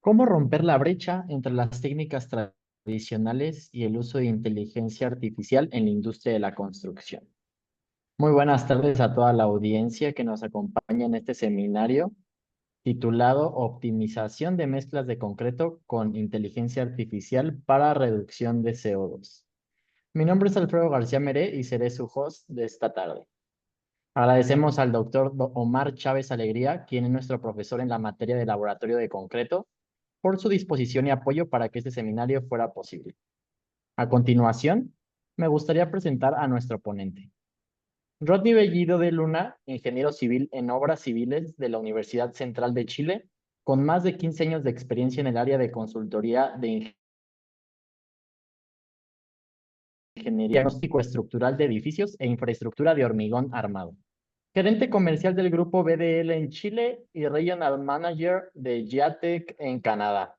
¿Cómo romper la brecha entre las técnicas tradicionales y el uso de inteligencia artificial en la industria de la construcción? Muy buenas tardes a toda la audiencia que nos acompaña en este seminario titulado Optimización de mezclas de concreto con inteligencia artificial para reducción de CO2. Mi nombre es Alfredo García Meré y seré su host de esta tarde. Agradecemos al doctor Omar Chávez Alegría, quien es nuestro profesor en la materia de laboratorio de concreto, por su disposición y apoyo para que este seminario fuera posible. A continuación, me gustaría presentar a nuestro ponente. Rodney Bellido de Luna, ingeniero civil en obras civiles de la Universidad Central de Chile, con más de 15 años de experiencia en el área de consultoría de ingeniería diagnóstico estructural de edificios e infraestructura de hormigón armado. Gerente comercial del grupo BDL en Chile y Regional Manager de Giatec en Canadá.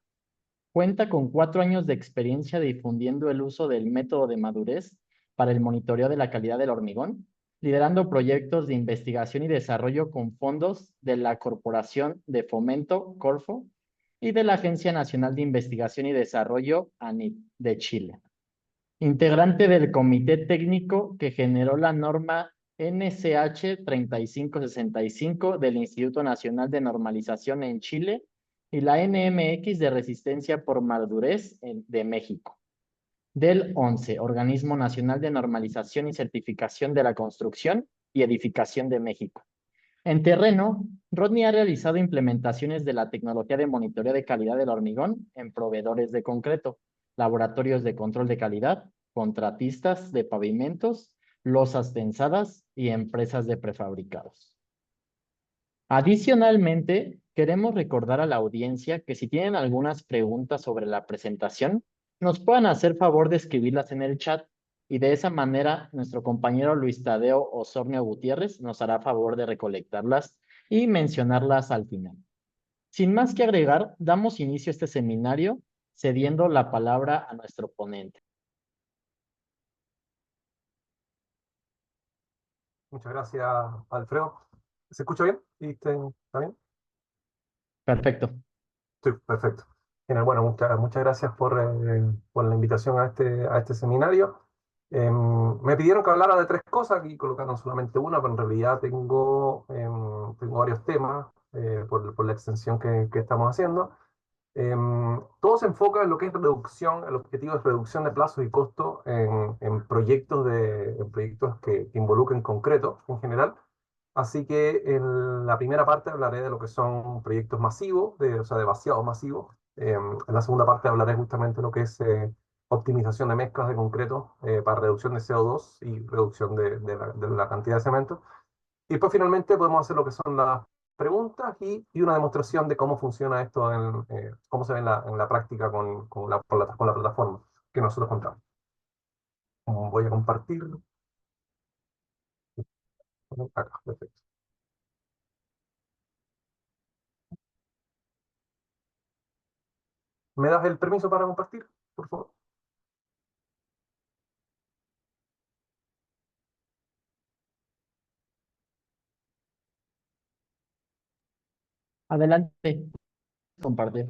Cuenta con 4 años de experiencia difundiendo el uso del método de madurez para el monitoreo de la calidad del hormigón, liderando proyectos de investigación y desarrollo con fondos de la Corporación de Fomento, Corfo, y de la Agencia Nacional de Investigación y Desarrollo, ANID, de Chile. Integrante del comité técnico que generó la norma NCH 3565 del Instituto Nacional de Normalización en Chile y la NMX de Resistencia por Madurez de México. Del 11, Organismo Nacional de Normalización y Certificación de la Construcción y Edificación de México. En terreno, Rodney ha realizado implementaciones de la tecnología de monitoreo de calidad del hormigón en proveedores de concreto, laboratorios de control de calidad, contratistas de pavimentos, losas tensadas y empresas de prefabricados. Adicionalmente, queremos recordar a la audiencia que si tienen algunas preguntas sobre la presentación, nos puedan hacer favor de escribirlas en el chat y de esa manera nuestro compañero Luis Tadeo Osornio Gutiérrez nos hará favor de recolectarlas y mencionarlas al final. Sin más que agregar, damos inicio a este seminario cediendo la palabra a nuestro ponente. Muchas gracias, Alfredo. ¿Se escucha bien? ¿Está bien? Perfecto. Sí, perfecto. Genial. Bueno, muchas gracias por la invitación a este seminario. Me pidieron que hablara de tres cosas, aquí colocaron solamente una, pero en realidad tengo varios temas por la extensión que estamos haciendo. Todo se enfoca en lo que es reducción, el objetivo es reducción de plazos y costos en proyectos que involucren concreto en general. Así que en la primera parte hablaré de lo que son proyectos masivos, o sea, de vaciados masivos. En la segunda parte hablaré justamente de lo que es optimización de mezclas de concreto para reducción de CO2 y reducción de la cantidad de cemento. Y después finalmente podemos hacer lo que son las preguntas y una demostración de cómo funciona esto, cómo se ve en la práctica con la plataforma que nosotros contamos. Voy a compartir. Acá, perfecto. ¿Me das el permiso para compartir, por favor? Adelante, compartir.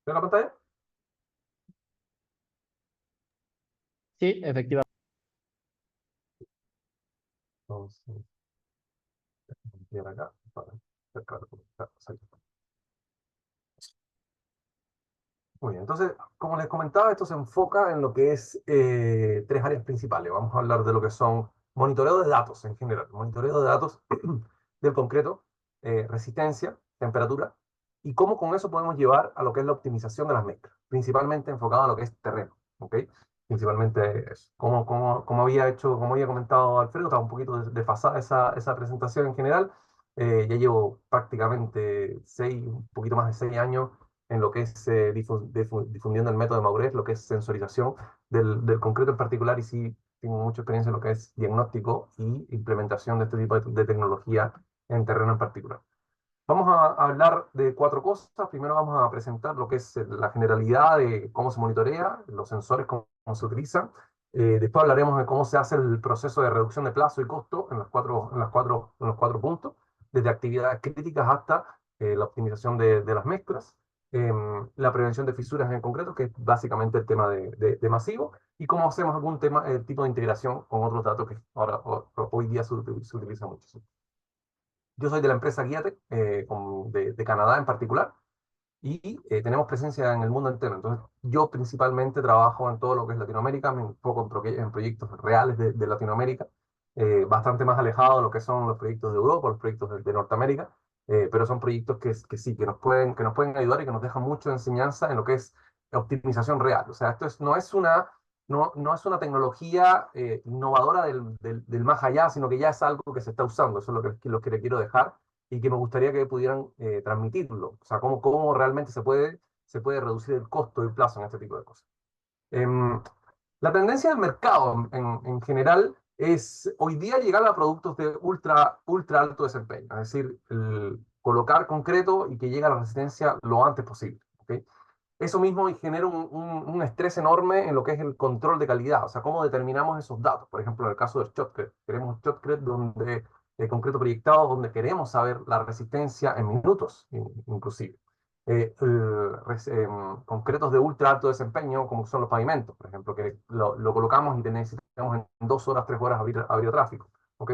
¿Veo la pantalla? Sí, efectivamente. Entonces, voy a acá para acercar Muy bien, entonces, como les comentaba, esto se enfoca en lo que es tres áreas principales. Vamos a hablar de lo que son monitoreo de datos en general, monitoreo de datos del concreto, resistencia, temperatura, y cómo con eso podemos llevar a lo que es la optimización de las mezclas, principalmente enfocado a lo que es terreno, ¿ok? Principalmente eso. Como había comentado Alfredo, estaba un poquito desfasada esa presentación en general. Ya llevo prácticamente un poquito más de 6 años en lo que es difundiendo el método de madurez, lo que es sensorización del concreto en particular, y sí tengo mucha experiencia en lo que es diagnóstico y implementación de este tipo de tecnología en terreno en particular. Vamos a hablar de cuatro cosas. Primero vamos a presentar lo que es la generalidad de cómo se monitorea, los sensores, cómo se utilizan, Después hablaremos de cómo se hace el proceso de reducción de plazo y costo en los cuatro puntos, desde actividades críticas hasta la optimización de las mezclas, la prevención de fisuras en concreto, que es básicamente el tema de masivo, y cómo hacemos algún tema, el tipo de integración con otros datos que hoy día se utiliza mucho. Yo soy de la empresa Giatec, de Canadá en particular, y tenemos presencia en el mundo entero. Entonces, yo principalmente trabajo en todo lo que es Latinoamérica, me enfoco en proyectos reales de Latinoamérica, bastante más alejado de lo que son los proyectos de Europa, los proyectos de Norteamérica, pero son proyectos que sí, que nos pueden ayudar y que nos dejan mucho de enseñanza en lo que es optimización real. O sea, no es una tecnología innovadora del más allá, sino que ya es algo que se está usando. Eso es lo que le quiero dejar y que me gustaría que pudieran transmitirlo. O sea, cómo realmente se puede reducir el costo y el plazo en este tipo de cosas. Em, la tendencia del mercado en general es hoy día llegar a productos de ultra alto desempeño, es decir, colocar concreto y que llegue a la resistencia lo antes posible. ¿Okay? Eso mismo genera un estrés enorme en lo que es el control de calidad, o sea, cómo determinamos esos datos. Por ejemplo, en el caso del shotcrete, queremos shotcrete donde concreto proyectado, donde queremos saber la resistencia en minutos, inclusive. Concretos de ultra alto desempeño, como son los pavimentos, por ejemplo, que lo colocamos y necesitamos en 2 horas, 3 horas abrir tráfico. ¿Ok?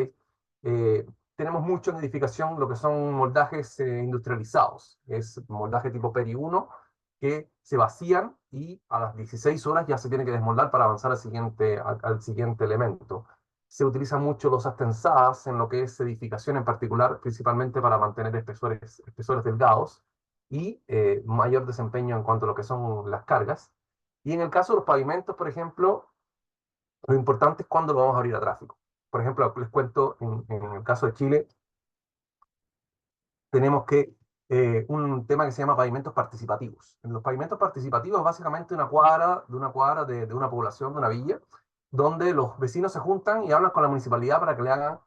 Tenemos mucho en edificación lo que son moldajes industrializados, es moldaje tipo Peri 1 que se vacían y a las 16 horas ya se tiene que desmoldar para avanzar al siguiente elemento. Se utilizan mucho losas tensadas en lo que es edificación en particular, principalmente para mantener espesores delgados y mayor desempeño en cuanto a lo que son las cargas. Y en el caso de los pavimentos, por ejemplo, lo importante es cuándo lo vamos a abrir a tráfico. Por ejemplo, les cuento, en el caso de Chile, tenemos un tema que se llama pavimentos participativos. En los pavimentos participativos es básicamente de una población, de una villa, donde los vecinos se juntan y hablan con la municipalidad para que le hagan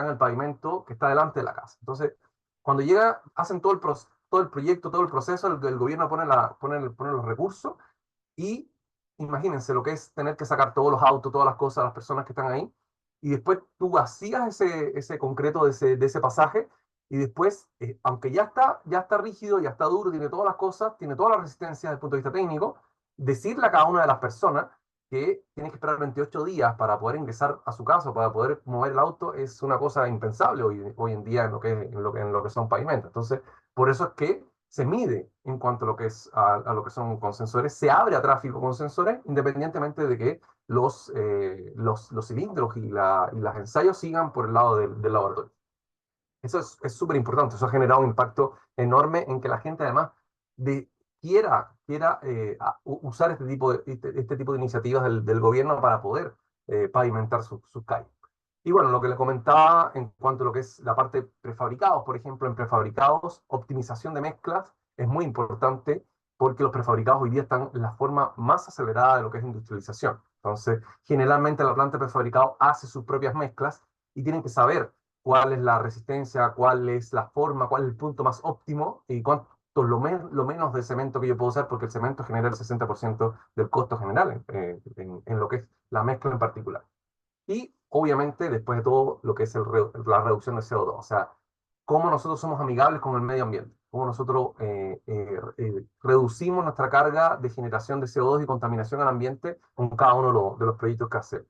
el pavimento que está delante de la casa. Entonces, cuando llega, hacen todo el proyecto, todo el proceso, el gobierno pone los recursos y imagínense lo que es tener que sacar todos los autos, todas las cosas, las personas que están ahí, y después tú vacías ese concreto de ese pasaje, y después, aunque ya está rígido, ya está duro, tiene todas las cosas, tiene toda la resistencia desde el punto de vista técnico, decirle a cada una de las personas que tiene que esperar 28 días para poder ingresar a su casa, para poder mover el auto, es una cosa impensable hoy en día en lo que son pavimentos. Entonces, por eso es que se mide en cuanto a lo que a lo que son con sensores, se abre a tráfico con sensores, independientemente de que los cilindros y los ensayos sigan por el lado del laboratorio. Eso es súper importante, eso ha generado un impacto enorme en que la gente además de, quiera usar este tipo de iniciativas del gobierno para poder pavimentar sus calles. Y bueno, lo que le comentaba en cuanto a lo que es la parte prefabricados, por ejemplo, en prefabricados, optimización de mezclas es muy importante porque los prefabricados hoy día están en la forma más acelerada de lo que es industrialización. Entonces, generalmente la planta de prefabricado hace sus propias mezclas y tienen que saber cuál es la resistencia, cuál es la forma, cuál es el punto más óptimo y cuánto lo menos de cemento que yo puedo usar, porque el cemento genera el 60% del costo general en lo que es la mezcla en particular. Y obviamente, después de todo, lo que es la reducción de CO2, o sea, cómo nosotros somos amigables con el medio ambiente, cómo nosotros reducimos nuestra carga de generación de CO2 y contaminación al ambiente con cada uno de los proyectos que hacemos.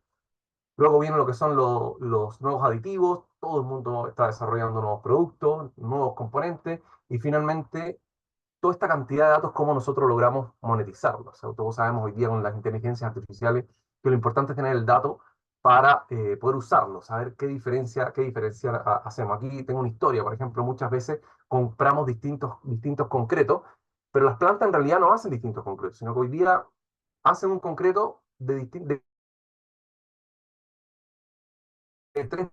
Luego vienen lo que son los nuevos aditivos, todo el mundo está desarrollando nuevos productos, nuevos componentes, y finalmente toda esta cantidad de datos, cómo nosotros logramos monetizarlos. O sea, todos sabemos hoy día con las inteligencias artificiales que lo importante es tener el dato para poder usarlo, saber qué diferencia hacemos. Aquí tengo una historia, por ejemplo, muchas veces compramos distintos concretos, pero las plantas en realidad no hacen distintos concretos, sino que hoy día hacen un concreto de tres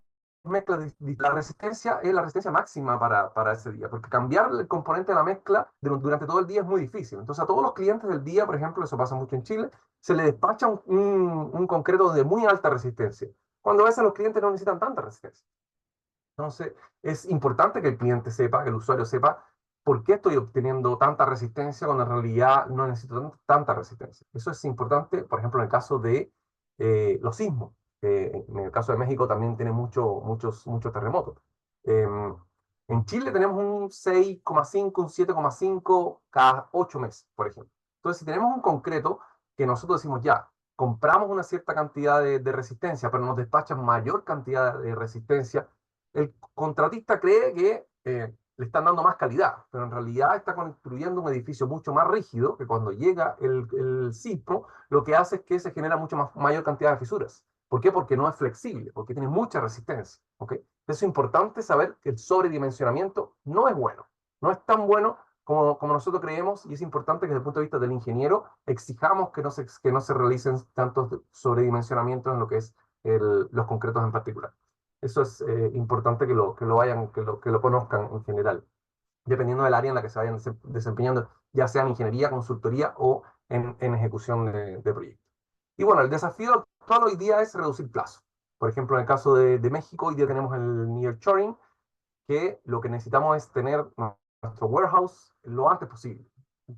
mezclas. La resistencia es la resistencia máxima para ese día, porque cambiar el componente de la mezcla durante todo el día es muy difícil. Entonces, a todos los clientes del día, por ejemplo, eso pasa mucho en Chile, se le despacha un concreto de muy alta resistencia, cuando a veces los clientes no necesitan tanta resistencia. Entonces, es importante que el cliente sepa, que el usuario sepa, por qué estoy obteniendo tanta resistencia cuando en realidad no necesito tanta resistencia. Eso es importante, por ejemplo, en el caso los sismos. En el caso de México también tiene muchos terremotos. Em, en Chile tenemos un 6,5, un 7,5 cada 8 meses, por ejemplo. Entonces, si tenemos un concreto que nosotros decimos ya, compramos una cierta cantidad de resistencia, pero nos despachan mayor cantidad de resistencia, el contratista cree que le están dando más calidad, pero en realidad está construyendo un edificio mucho más rígido que cuando llega el sismo, lo que hace es que se genera mayor cantidad de fisuras. ¿Por qué? Porque no es flexible, porque tiene mucha resistencia. ¿Ok? Es importante saber que el sobredimensionamiento no es bueno, no es tan bueno como nosotros creemos, y es importante que desde el punto de vista del ingeniero exijamos que no se realicen tantos sobredimensionamientos en lo que es los concretos en particular. Eso es importante que lo conozcan en general, dependiendo del área en la que se vayan desempeñando, ya sea en ingeniería, consultoría o en ejecución de proyectos. Y bueno, el desafío actual hoy día es reducir plazo. Por ejemplo, en el caso de México, hoy día tenemos el nearshoring, que lo que necesitamos es tener nuestro warehouse lo antes posible,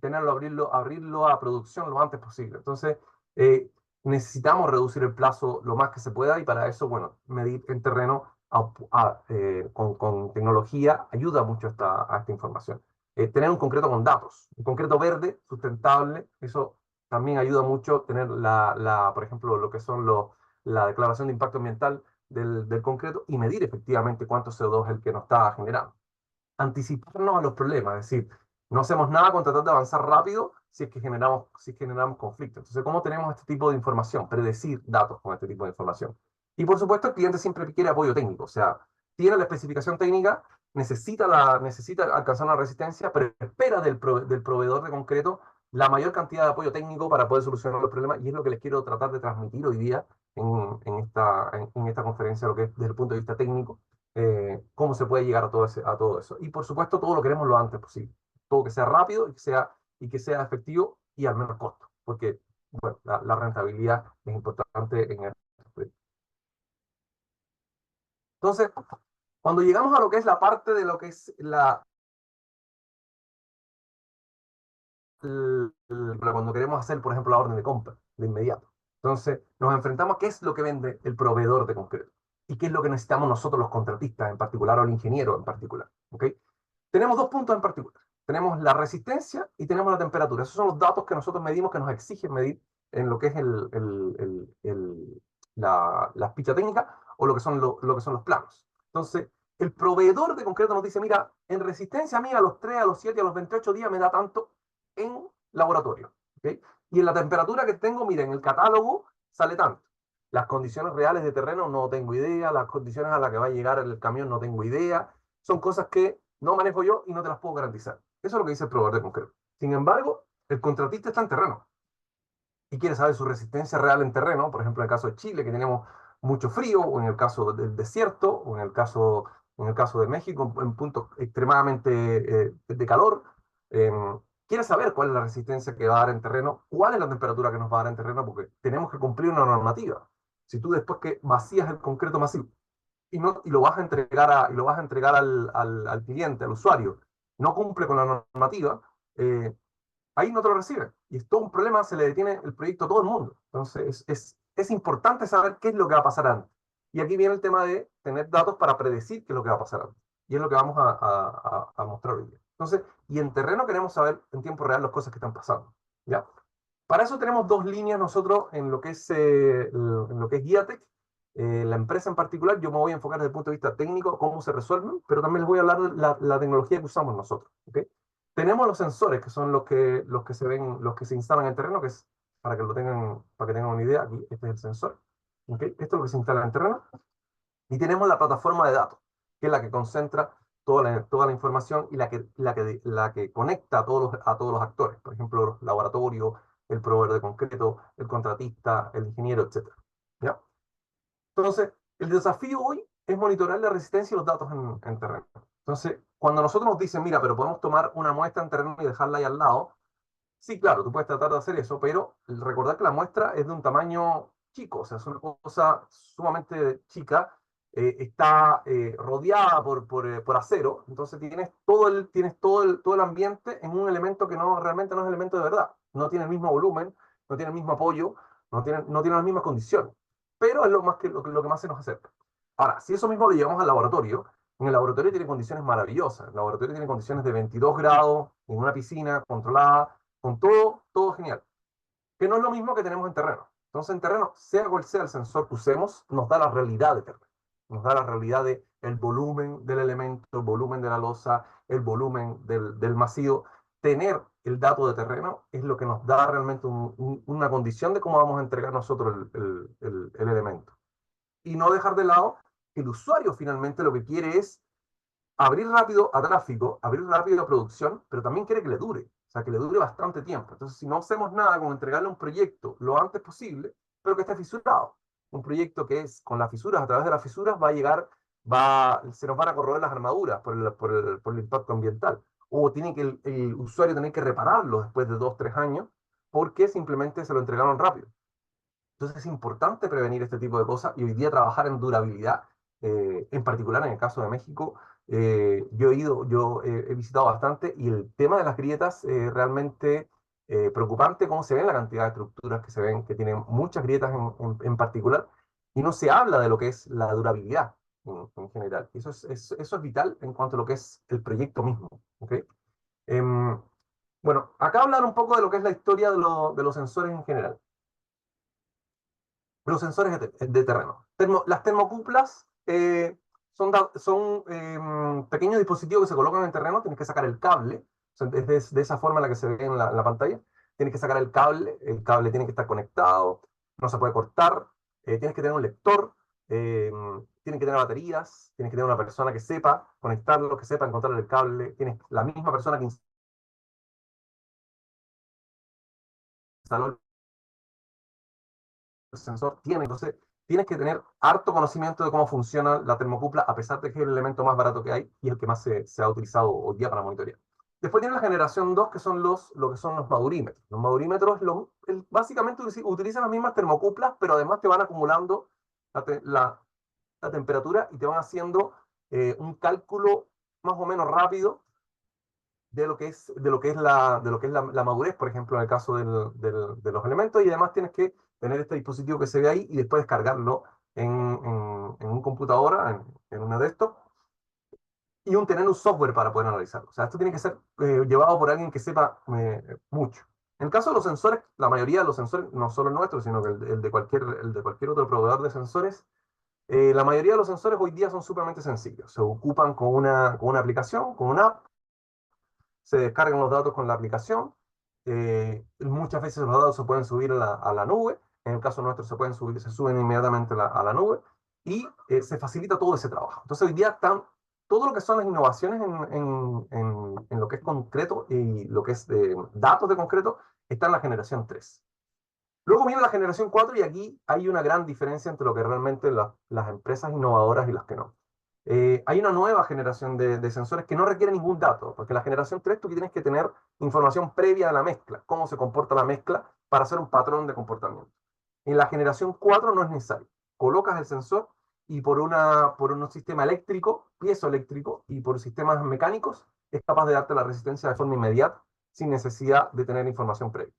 tenerlo, abrirlo a producción lo antes posible. Entonces, eh, necesitamos reducir el plazo lo más que se pueda, y para eso, bueno, medir en terreno con tecnología ayuda mucho a esta información. Tener un concreto con datos, un concreto verde, sustentable, eso también ayuda mucho. Tener por ejemplo, lo que son la declaración de impacto ambiental del concreto, y medir efectivamente cuánto CO2 es el que nos está generando. Anticiparnos a los problemas, es decir, no hacemos nada con tratar de avanzar rápido si es que generamos conflictos. Entonces, ¿cómo tenemos este tipo de información? Predecir datos con este tipo de información. Y por supuesto, el cliente siempre quiere apoyo técnico, o sea, tiene la especificación técnica, necesita alcanzar una resistencia, pero espera del proveedor de concreto la mayor cantidad de apoyo técnico para poder solucionar los problemas, y es lo que les quiero tratar de transmitir hoy día en esta conferencia, lo que es desde el punto de vista técnico, cómo se puede llegar a todo eso. Y por supuesto, todo lo queremos lo antes posible. Todo que sea rápido y que sea efectivo y al menos costo, porque bueno, la rentabilidad es importante en el proyecto. Entonces, cuando llegamos a lo que es la parte de lo que es cuando queremos hacer, por ejemplo, la orden de compra de inmediato. Entonces, nos enfrentamos a qué es lo que vende el proveedor de concreto y qué es lo que necesitamos nosotros los contratistas en particular, o el ingeniero en particular. ¿Ok? Tenemos dos puntos en particular. Tenemos la resistencia y tenemos la temperatura. Esos son los datos que nosotros medimos, que nos exigen medir en lo que es la ficha técnica, o lo que son los planos. Entonces, el proveedor de concreto nos dice, mira, en resistencia a mí a los 3, a los 7, a los 28 días me da tanto en laboratorio. ¿Okay? Y en la temperatura que tengo, mira, en el catálogo sale tanto. Las condiciones reales de terreno no tengo idea, las condiciones a las que va a llegar el camión no tengo idea. Son cosas que no manejo yo y no te las puedo garantizar. Eso es lo que dice el proveedor de concreto. Sin embargo, el contratista está en terreno y quiere saber su resistencia real en terreno. Por ejemplo, en el caso de Chile, que tenemos mucho frío, o en el caso del desierto, o en el caso de México, en puntos extremadamente de calor. eh, Quiere saber cuál es la resistencia que va a dar en terreno, cuál es la temperatura que nos va a dar en terreno, porque tenemos que cumplir una normativa. Si tú, después que vacías el concreto masivo y lo vas a entregar al cliente, al usuario, no cumple con la normativa, ahí no te lo reciben. Y es todo un problema, se le detiene el proyecto a todo el mundo. Entonces, es importante saber qué es lo que va a pasar antes. Y aquí viene el tema de tener datos para predecir qué es lo que va a pasar antes. Y es lo que vamos a mostrar hoy día. Entonces, y en terreno queremos saber en tiempo real las cosas que están pasando. ¿Ya? Para eso tenemos dos líneas nosotros en lo que es Guiatec. La empresa en particular, yo me voy a enfocar desde el punto de vista técnico, cómo se resuelven, pero también les voy a hablar de la tecnología que usamos nosotros. ¿Ok? Tenemos los sensores, que son los que se ven, los que se instalan en el terreno, que es para que tengan una idea. Aquí, este es el sensor. ¿Ok? Esto es lo que se instala en el terreno. Y tenemos la plataforma de datos, que es la que concentra toda la información, y la que conecta a todos los actores. Por ejemplo, los laboratorios, el proveedor de concreto, el contratista, el ingeniero, etcétera. ¿Ya? Entonces, el desafío hoy es monitorear la resistencia y los datos en terreno. Entonces, cuando nosotros nos dicen, mira, pero podemos tomar una muestra en terreno y dejarla ahí al lado, sí, claro, tú puedes tratar de hacer eso, pero recordar que la muestra es de un tamaño chico, o sea, es una cosa sumamente chica. Está rodeada por acero, entonces tienes todo el ambiente en un elemento que realmente no es elemento de verdad. No tiene el mismo volumen, no tiene el mismo apoyo, no tienen las mismas condiciones, pero es lo que más se nos acerca. Ahora, si eso mismo lo llevamos al laboratorio, en el laboratorio tiene condiciones maravillosas. El laboratorio tiene condiciones de 22 grados, en una piscina controlada, con todo genial. Que no es lo mismo que tenemos en terreno. Entonces, en terreno, sea cual sea el sensor que usemos, nos da la realidad de terreno. Nos da la realidad de el volumen del elemento, el volumen de la losa, el volumen del masivo. Tener el dato de terreno es lo que nos da realmente una condición de cómo vamos a entregar nosotros el elemento. Y no dejar de lado que el usuario finalmente lo que quiere es abrir rápido a tráfico, abrir rápido a producción, pero también quiere que le dure, o sea, que le dure bastante tiempo. Entonces, si no hacemos nada con entregarle un proyecto lo antes posible, pero que esté fisurado, un proyecto que es con las fisuras, a través de las fisuras va a llegar, se nos van a corroer las armaduras por el impacto ambiental, o tiene que el usuario tener que repararlo después de 2, 3 años, porque simplemente se lo entregaron rápido. Entonces es importante prevenir este tipo de cosas y hoy día trabajar en durabilidad, en particular en el caso de México. Yo he visitado bastante y el tema de las grietas es realmente preocupante cómo se ven la cantidad de estructuras que se ven, que tienen muchas grietas en particular, y no se habla de lo que es la durabilidad en general. Eso es vital en cuanto a lo que es el proyecto mismo. ¿Ok? Em, bueno, acá hablar un poco de lo que es la historia de los sensores en general. Los sensores de terreno. Las termocuplas son pequeños dispositivos que se colocan en el terreno, tienes que sacar el cable, o sea, es de esa forma en la que se ve en la pantalla, tienes que sacar el cable tiene que estar conectado, no se puede cortar, tienes que tener un lector, tienes que tener baterías, tienes que tener una persona que sepa conectarlo, que sepa encontrar el cable, tienes la misma persona que instaló el sensor tiene. Entonces, tienes que tener harto conocimiento de cómo funciona la termocupla, a pesar de que es el elemento más barato que hay y el que más se ha utilizado hoy día para monitorear. Después tiene la generación 2 que son lo que son los madurímetros. Los madurímetros básicamente utilizan las mismas termocuplas, pero además te van acumulando la temperatura y te van haciendo un cálculo más o menos rápido de lo que es la madurez, por ejemplo, en el caso de los elementos, y además tienes que tener este dispositivo que se ve ahí y después descargarlo en un computadora, en una de estos, y tener un software para poder analizarlo. O sea, esto tiene que ser llevado por alguien que sepa mucho. En el caso de los sensores, la mayoría de los sensores, no solo el nuestro, sino que el de cualquier otro proveedor de sensores, la mayoría de los sensores hoy día son sumamente sencillos. Se ocupan con una aplicación, con una app, se descargan los datos con la aplicación. Muchas veces los datos se pueden subir a la nube. En el caso nuestro se suben inmediatamente a la nube y se facilita todo ese trabajo. Entonces hoy día todo lo que son las innovaciones en lo que es concreto y lo que es datos de concreto está en la generación 3. Luego viene la generación 4 y aquí hay una gran diferencia entre lo que realmente las empresas innovadoras y las que no. Hay una nueva generación de sensores que no requiere ningún dato, porque en la generación 3 tú tienes que tener información previa de la mezcla, cómo se comporta la mezcla para hacer un patrón de comportamiento. En la generación 4 no es necesario. Colocas el sensor y por un sistema eléctrico, piezoeléctrico y por sistemas mecánicos es capaz de darte la resistencia de forma inmediata sin necesidad de tener información previa.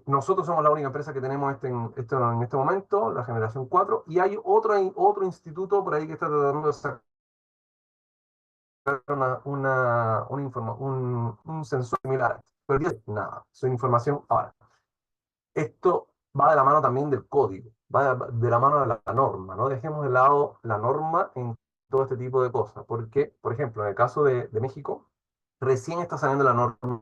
Nosotros somos la única empresa que tenemos en este momento, la generación 4, y hay otro instituto por ahí que está tratando de sacar un sensor similar. Pero nada, su información. Ahora, esto va de la mano también del código, va de la mano de la norma. No dejemos de lado la norma en todo este tipo de cosas, porque, por ejemplo, en el caso de México, recién está saliendo la norma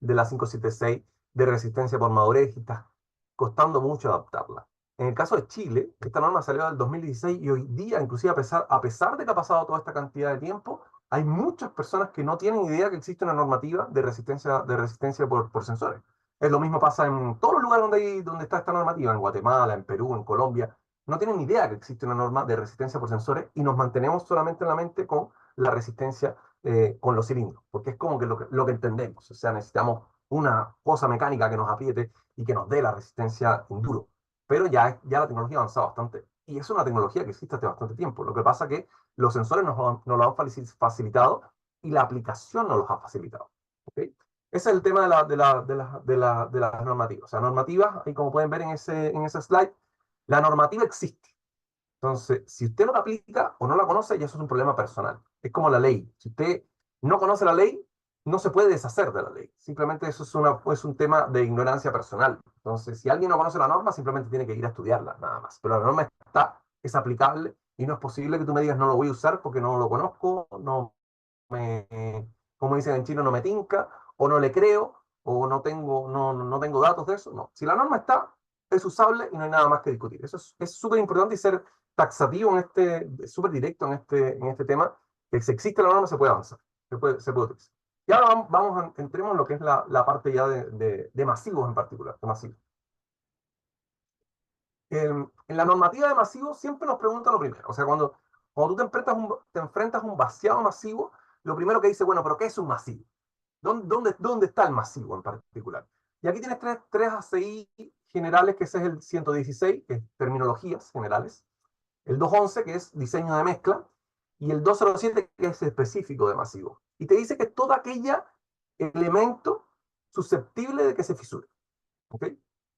de la 576 de resistencia por madurez y está costando mucho adaptarla. En el caso de Chile, esta norma salió en el 2016 y hoy día, inclusive a pesar de que ha pasado toda esta cantidad de tiempo, hay muchas personas que no tienen idea que existe una normativa de resistencia por sensores. Es lo mismo pasa en todos los lugares donde está esta normativa, en Guatemala, en Perú, en Colombia. No tienen ni idea que existe una norma de resistencia por sensores y nos mantenemos solamente en la mente con la resistencia con los cilindros, porque es como que lo que entendemos. O sea, necesitamos una cosa mecánica que nos apriete y que nos dé la resistencia en duro. Pero ya la tecnología ha avanzado bastante. Y es una tecnología que existe hace bastante tiempo. Lo que pasa es que los sensores nos lo han facilitado y la aplicación nos los ha facilitado. ¿Okay? Ese es el tema de las normativas. O sea, normativas, ahí como pueden ver en ese slide, la normativa existe. Entonces, si usted no la aplica o no la conoce, ya eso es un problema personal. Es como la ley. Si usted no conoce la ley, no se puede deshacer de la ley. Simplemente eso es un tema de ignorancia personal. Entonces, si alguien no conoce la norma, simplemente tiene que ir a estudiarla, nada más. Pero la norma está, es aplicable y no es posible que tú me digas no lo voy a usar porque no lo conozco, no como dicen en Chile, no me tinca, o no le creo, o no tengo datos de eso. No. Si la norma está, es usable y no hay nada más que discutir. Eso es súper importante y ser taxativo súper directo en este tema, que si existe la norma se puede avanzar, se puede utilizar. Y ahora entremos en lo que es la parte ya de masivos en particular, de masivos. En la normativa de masivos siempre nos pregunta lo primero. O sea, cuando tú te enfrentas a un vaciado masivo, lo primero que dice, bueno, pero ¿qué es un masivo? ¿Dónde está el masivo en particular? Y aquí tienes tres ACI generales, que ese es el 116, que es terminologías generales, el 211, que es diseño de mezcla, y el 207, que es específico de masivo. Y te dice que es todo aquella elemento susceptible de que se fisure. ¿Ok?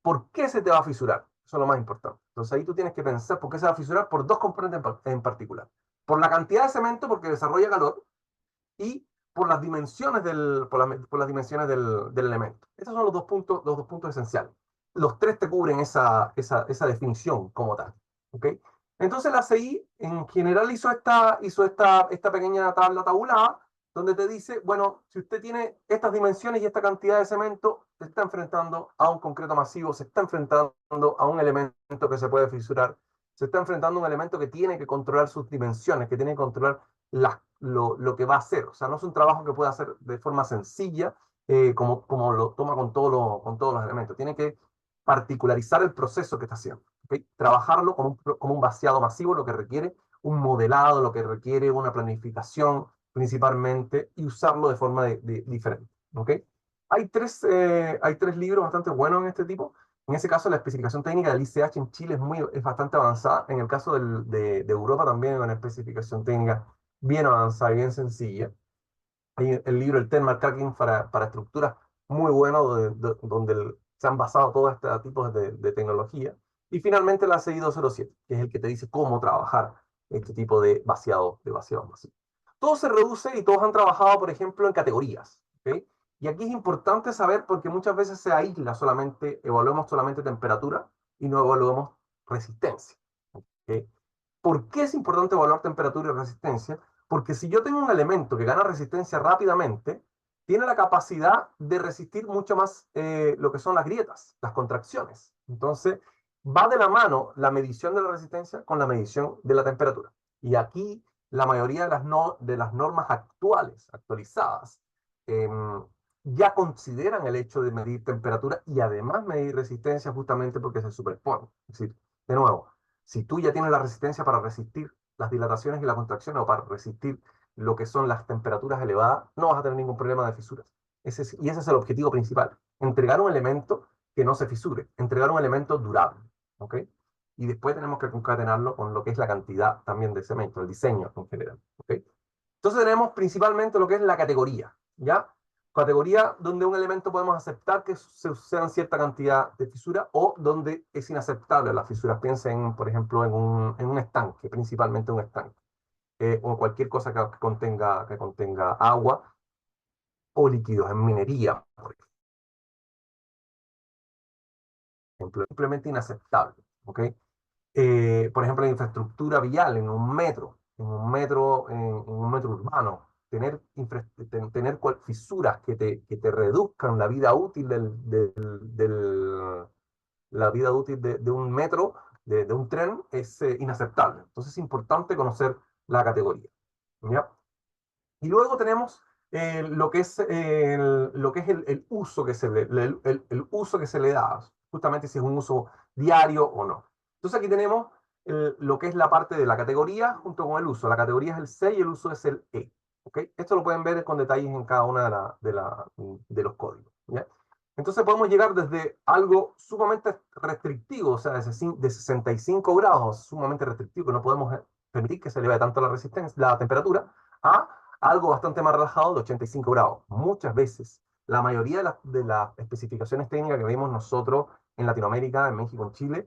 ¿Por qué se te va a fisurar? Eso es lo más importante. Entonces ahí tú tienes que pensar por qué se va a fisurar por dos componentes en particular. Por la cantidad de cemento, porque desarrolla calor, y por las dimensiones por las dimensiones del elemento. Esos son los dos puntos esenciales. Los tres te cubren esa definición como tal. ¿Ok? Entonces la CI en general esta pequeña tabla tabulada donde te dice, bueno, si usted tiene estas dimensiones y esta cantidad de cemento, se está enfrentando a un concreto masivo, se está enfrentando a un elemento que se puede fisurar, se está enfrentando a un elemento que tiene que controlar sus dimensiones, que tiene que controlar lo que va a hacer. O sea, no es un trabajo que pueda hacer de forma sencilla, como lo toma con todos los elementos. Tiene que particularizar el proceso que está haciendo. ¿Okay? Trabajarlo como un vaciado masivo, lo que requiere un modelado, lo que requiere una planificación principalmente, y usarlo de forma diferente. ¿Okay? Hay tres libros bastante buenos en este tipo. En ese caso, la especificación técnica del ICH en Chile es bastante avanzada. En el caso de Europa también hay una especificación técnica bien avanzada y bien sencilla. Hay el libro El Thermal Cracking para estructuras muy bueno, donde se han basado todos estos tipos de tecnología. Y finalmente la CI 207, que es el que te dice cómo trabajar este tipo de vaciado masivo. Todo se reduce y todos han trabajado, por ejemplo, en categorías. ¿Okay? Y aquí es importante saber porque muchas veces se aísla solamente, evaluamos solamente temperatura y no evaluamos resistencia. ¿Okay? ¿Por qué es importante evaluar temperatura y resistencia? Porque si yo tengo un elemento que gana resistencia rápidamente, tiene la capacidad de resistir mucho más lo que son las grietas, las contracciones. Entonces, va de la mano la medición de la resistencia con la medición de la temperatura. Y aquí la mayoría de las normas actuales, actualizadas, eh, ya consideran el hecho de medir temperatura y además medir resistencia justamente porque se superponen. Es decir, de nuevo, si tú ya tienes la resistencia para resistir las dilataciones y las contracciones o para resistir lo que son las temperaturas elevadas, no vas a tener ningún problema de fisuras. Y ese es el objetivo principal, entregar un elemento que no se fisure, entregar un elemento durable. ¿Ok? Y después tenemos que concatenarlo con lo que es la cantidad también de cemento, el diseño en general. ¿Ok? Entonces tenemos principalmente lo que es la categoría, ¿ya? Categoría donde un elemento podemos aceptar que sean cierta cantidad de fisura o donde es inaceptable las fisuras. Piensen, por ejemplo, en un estanque, principalmente un estanque, o cualquier cosa que contenga agua o líquidos en minería, por ejemplo, simplemente inaceptable, ¿ok? Por ejemplo, en infraestructura vial, en un metro urbano, tener fisuras que te reduzcan la vida útil la vida útil de un metro, de un tren, es inaceptable. Entonces es importante conocer la categoría. ¿Ya? Y luego tenemos lo que es el uso que el uso que se le da, justamente si es un uso diario o no. Entonces aquí tenemos lo que es la parte de la categoría junto con el uso. La categoría es el C y el uso es el E. ¿Okay? Esto lo pueden ver con detalles en cada una de los códigos. ¿Ya? Entonces podemos llegar desde algo sumamente restrictivo, o sea, de 65 grados, sumamente restrictivo, que no podemos permitir que se eleve tanto la resistencia, la temperatura, a algo bastante más relajado de 85 grados. Muchas veces la mayoría de las especificaciones técnicas que vimos nosotros en Latinoamérica, en México, en Chile,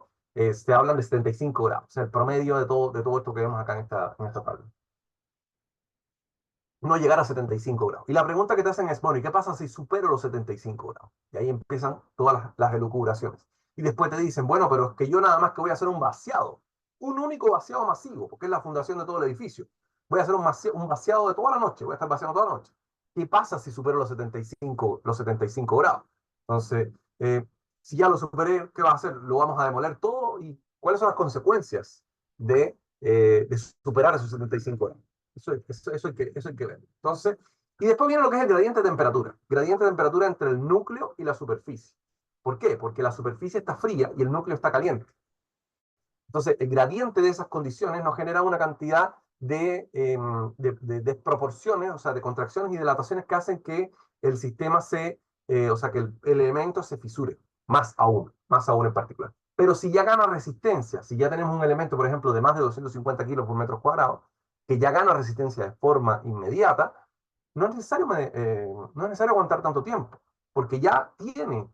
se hablan de 75 grados, o sea, el promedio de todo esto que vemos acá en esta tabla. No llegar a 75 grados. Y la pregunta que te hacen es, bueno, ¿y qué pasa si supero los 75 grados? Y ahí empiezan todas las elucubraciones. Y después te dicen, bueno, pero es que yo nada más que voy a hacer un vaciado, un único vaciado masivo, porque es la fundación de todo el edificio. Voy a hacer un vaciado de toda la noche, voy a estar vaciando toda la noche. ¿Qué pasa si supero los 75 grados? Entonces, si ya lo superé, ¿qué va a hacer? ¿Lo vamos a demoler todo? ¿Y cuáles son las consecuencias de superar esos 75 grados? Eso hay que ver. Entonces, y después viene lo que es el gradiente de temperatura. Gradiente de temperatura entre el núcleo y la superficie. ¿Por qué? Porque la superficie está fría y el núcleo está caliente. Entonces, el gradiente de esas condiciones nos genera una cantidad de desproporciones, o sea, de contracciones y dilataciones que hacen que el sistema o sea, que el elemento se fisure, más aún en particular. Pero si ya gana resistencia, si ya tenemos un elemento, por ejemplo, de más de 250 kilos por metro cuadrado, que ya gana resistencia de forma inmediata, no es necesario aguantar tanto tiempo, porque ya tiene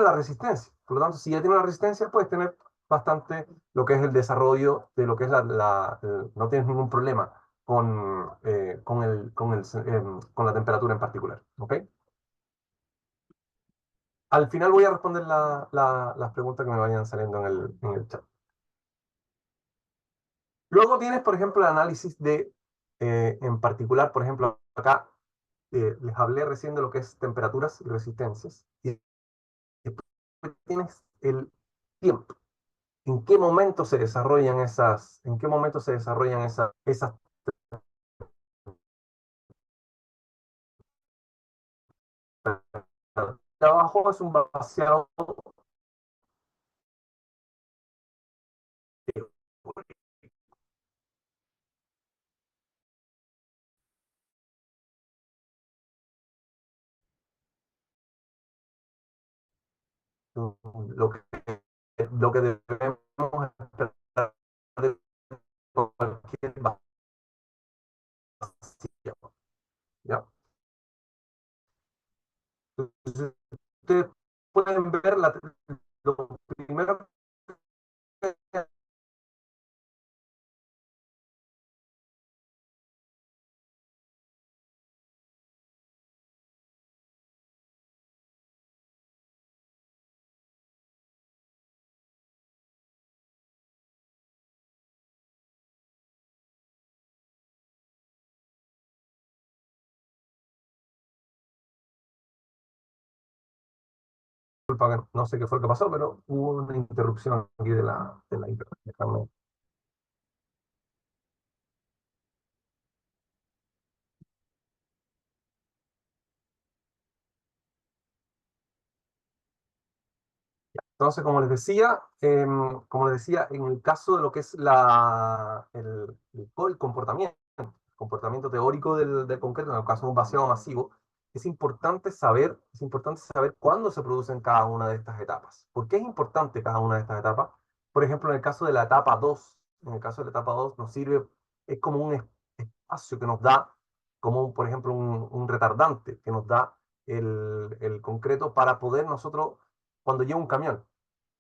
la resistencia. Por lo tanto, si ya tiene la resistencia, puedes tener bastante lo que es el desarrollo de lo que es no tienes ningún problema con la temperatura en particular. ¿Ok? Al final voy a responder las preguntas que me vayan saliendo en el chat. Luego tienes, por ejemplo, el análisis en particular, por ejemplo, acá les hablé recién de lo que es temperaturas y resistencias. Y después tienes el tiempo. ¿En qué momento se desarrollan esas abajo es un vaciado lo que, lo que debemos esperar de cualquier vacío. ¿Ya? Entonces, ustedes pueden ver lo primero que disculpa, no sé qué fue lo que pasó, pero hubo una interrupción aquí de la internet. Entonces, como les decía, en el caso de lo que es todo el comportamiento teórico del concreto, en el caso de un vaciado masivo, es importante saber cuándo se producen cada una de estas etapas. ¿Por qué es importante cada una de estas etapas? Por ejemplo, en el caso de la etapa 2, nos sirve, es como un espacio que nos da, como por ejemplo un retardante que nos da el concreto para poder nosotros, cuando llega un camión,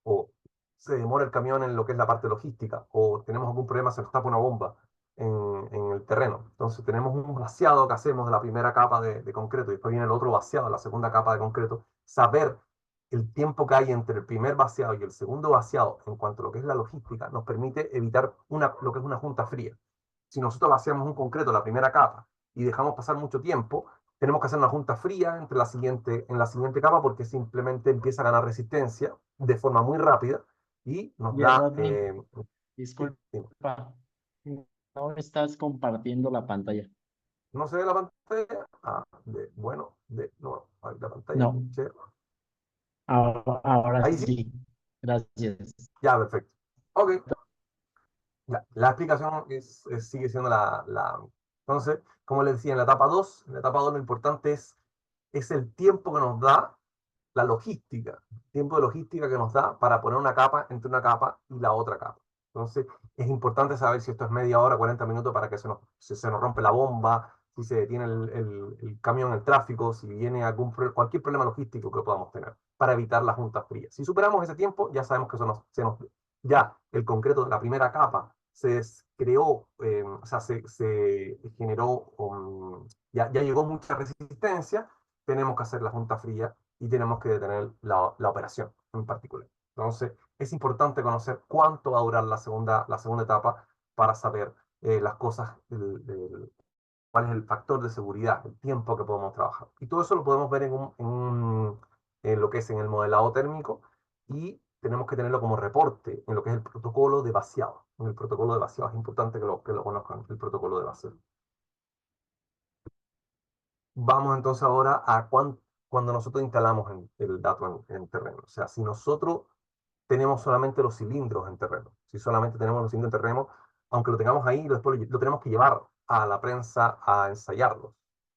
o se demora el camión en lo que es la parte logística, o tenemos algún problema, se nos tapa una bomba en el terreno. Entonces tenemos un vaciado que hacemos de la primera capa de concreto y después viene el otro vaciado, la segunda capa de concreto. Saber el tiempo que hay entre el primer vaciado y el segundo vaciado en cuanto a lo que es la logística nos permite evitar lo que es una junta fría. Si nosotros vaciamos un concreto, la primera capa, y dejamos pasar mucho tiempo, tenemos que hacer una junta fría en la siguiente capa porque simplemente empieza a ganar resistencia de forma muy rápida y nos Oye, da... Rodney, sí, sí. disculpa, no estás compartiendo la pantalla. ¿No se ve la pantalla? No, ahí la pantalla. No, Sí. ahora Ahí sí, sí. Gracias. ya, perfecto. Ok, la explicación sigue siendo Entonces, como les decía, en la etapa 2 lo importante es el tiempo que nos da la logística, el tiempo de logística que nos da para poner una capa entre una capa y la otra capa. Entonces, es importante saber si esto es media hora, 40 minutos para que si se nos rompe la bomba, si se detiene el camión, el tráfico, si viene cualquier problema logístico que podamos tener, para evitar las juntas frías. Si superamos ese tiempo, ya sabemos que ya el concreto de la primera capa se creó, o sea, se generó, ya llegó mucha resistencia, tenemos que hacer la junta fría y tenemos que detener la operación en particular. Entonces, es importante conocer cuánto va a durar la segunda etapa para saber las cosas, cuál es el factor de seguridad, el tiempo que podemos trabajar. Y todo eso lo podemos ver en lo que es en el modelado térmico y tenemos que tenerlo como reporte en lo que es el protocolo de vaciado. En el protocolo de vaciado es importante que lo conozcan, el protocolo de vaciado. Vamos entonces ahora a cuando nosotros instalamos el dato en terreno. O sea, si nosotros tenemos solamente los cilindros en terreno, si solamente tenemos los cilindros en terreno, aunque lo tengamos ahí, después lo tenemos que llevar a la prensa a ensayarlo.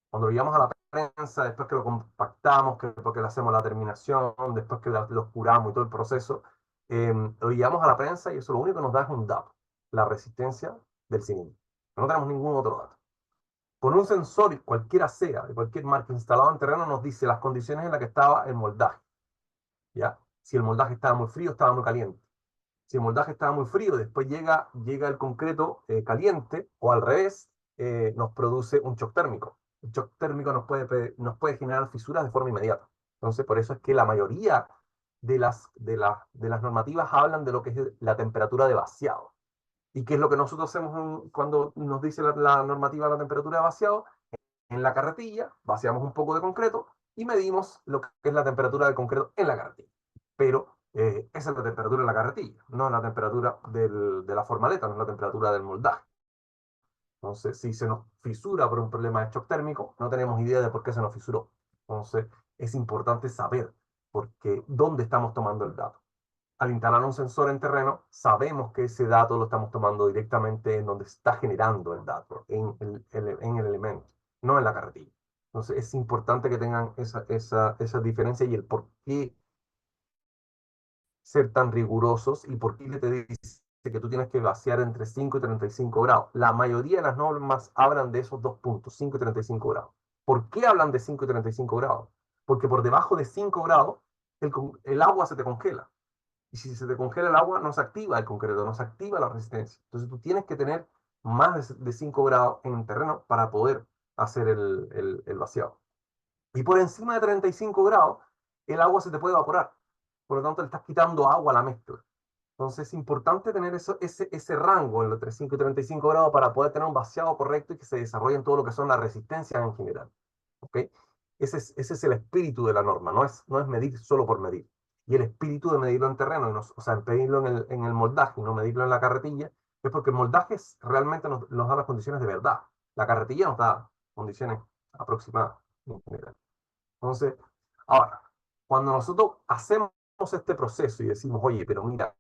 Cuando lo llevamos a la prensa, después que lo compactamos, que después que le hacemos la terminación, después que lo curamos y todo el proceso, lo llevamos a la prensa y eso lo único que nos da es un dato, la resistencia del cilindro. No tenemos ningún otro dato. Con un sensor, cualquiera sea, de cualquier marca instalado en terreno, nos dice las condiciones en las que estaba el moldaje. ¿Ya? Si el moldaje estaba muy frío, estaba muy caliente. Si el moldaje estaba muy frío, después llega el concreto caliente, o al revés, nos produce un shock térmico. El shock térmico nos puede generar fisuras de forma inmediata. Entonces, por eso es que la mayoría de las normativas hablan de lo que es la temperatura de vaciado. ¿Y qué es lo que nosotros hacemos cuando nos dice la normativa de la temperatura de vaciado? En la carretilla, vaciamos un poco de concreto y medimos lo que es la temperatura del concreto en la carretilla. Pero esa es la temperatura de la carretilla, no la temperatura de la formaleta, no es la temperatura del moldaje. Entonces, si se nos fisura por un problema de shock térmico, no tenemos idea de por qué se nos fisuró. Entonces, es importante saber dónde estamos tomando el dato. Al instalar un sensor en terreno, sabemos que ese dato lo estamos tomando directamente en donde está generando el dato, en el elemento, no en la carretilla. Entonces, es importante que tengan esa diferencia y el por qué ser tan rigurosos y por qué te dice que tú tienes que vaciar entre 5 y 35 grados. La mayoría de las normas hablan de esos dos puntos, 5 y 35 grados. ¿Por qué hablan de 5 y 35 grados? Porque por debajo de 5 grados el agua se te congela. Y si se te congela el agua, no se activa el concreto, no se activa la resistencia. Entonces tú tienes que tener más de 5 grados en el terreno para poder hacer el vaciado. Y por encima de 35 grados, el agua se te puede evaporar. Por lo tanto, le estás quitando agua a la mezcla. Entonces es importante tener ese rango entre 5 y 35 grados para poder tener un vaciado correcto y que se desarrollen todo lo que son las resistencias en general. ¿Ok? Ese es el espíritu de la norma, no es medir solo por medir. Y el espíritu de medirlo en terreno, o sea, medirlo en el moldaje y no medirlo en la carretilla, es porque el moldaje realmente nos da las condiciones de verdad. La carretilla nos da condiciones aproximadas en general. Entonces, ahora, cuando nosotros hacemos este proceso y decimos, oye, pero mira,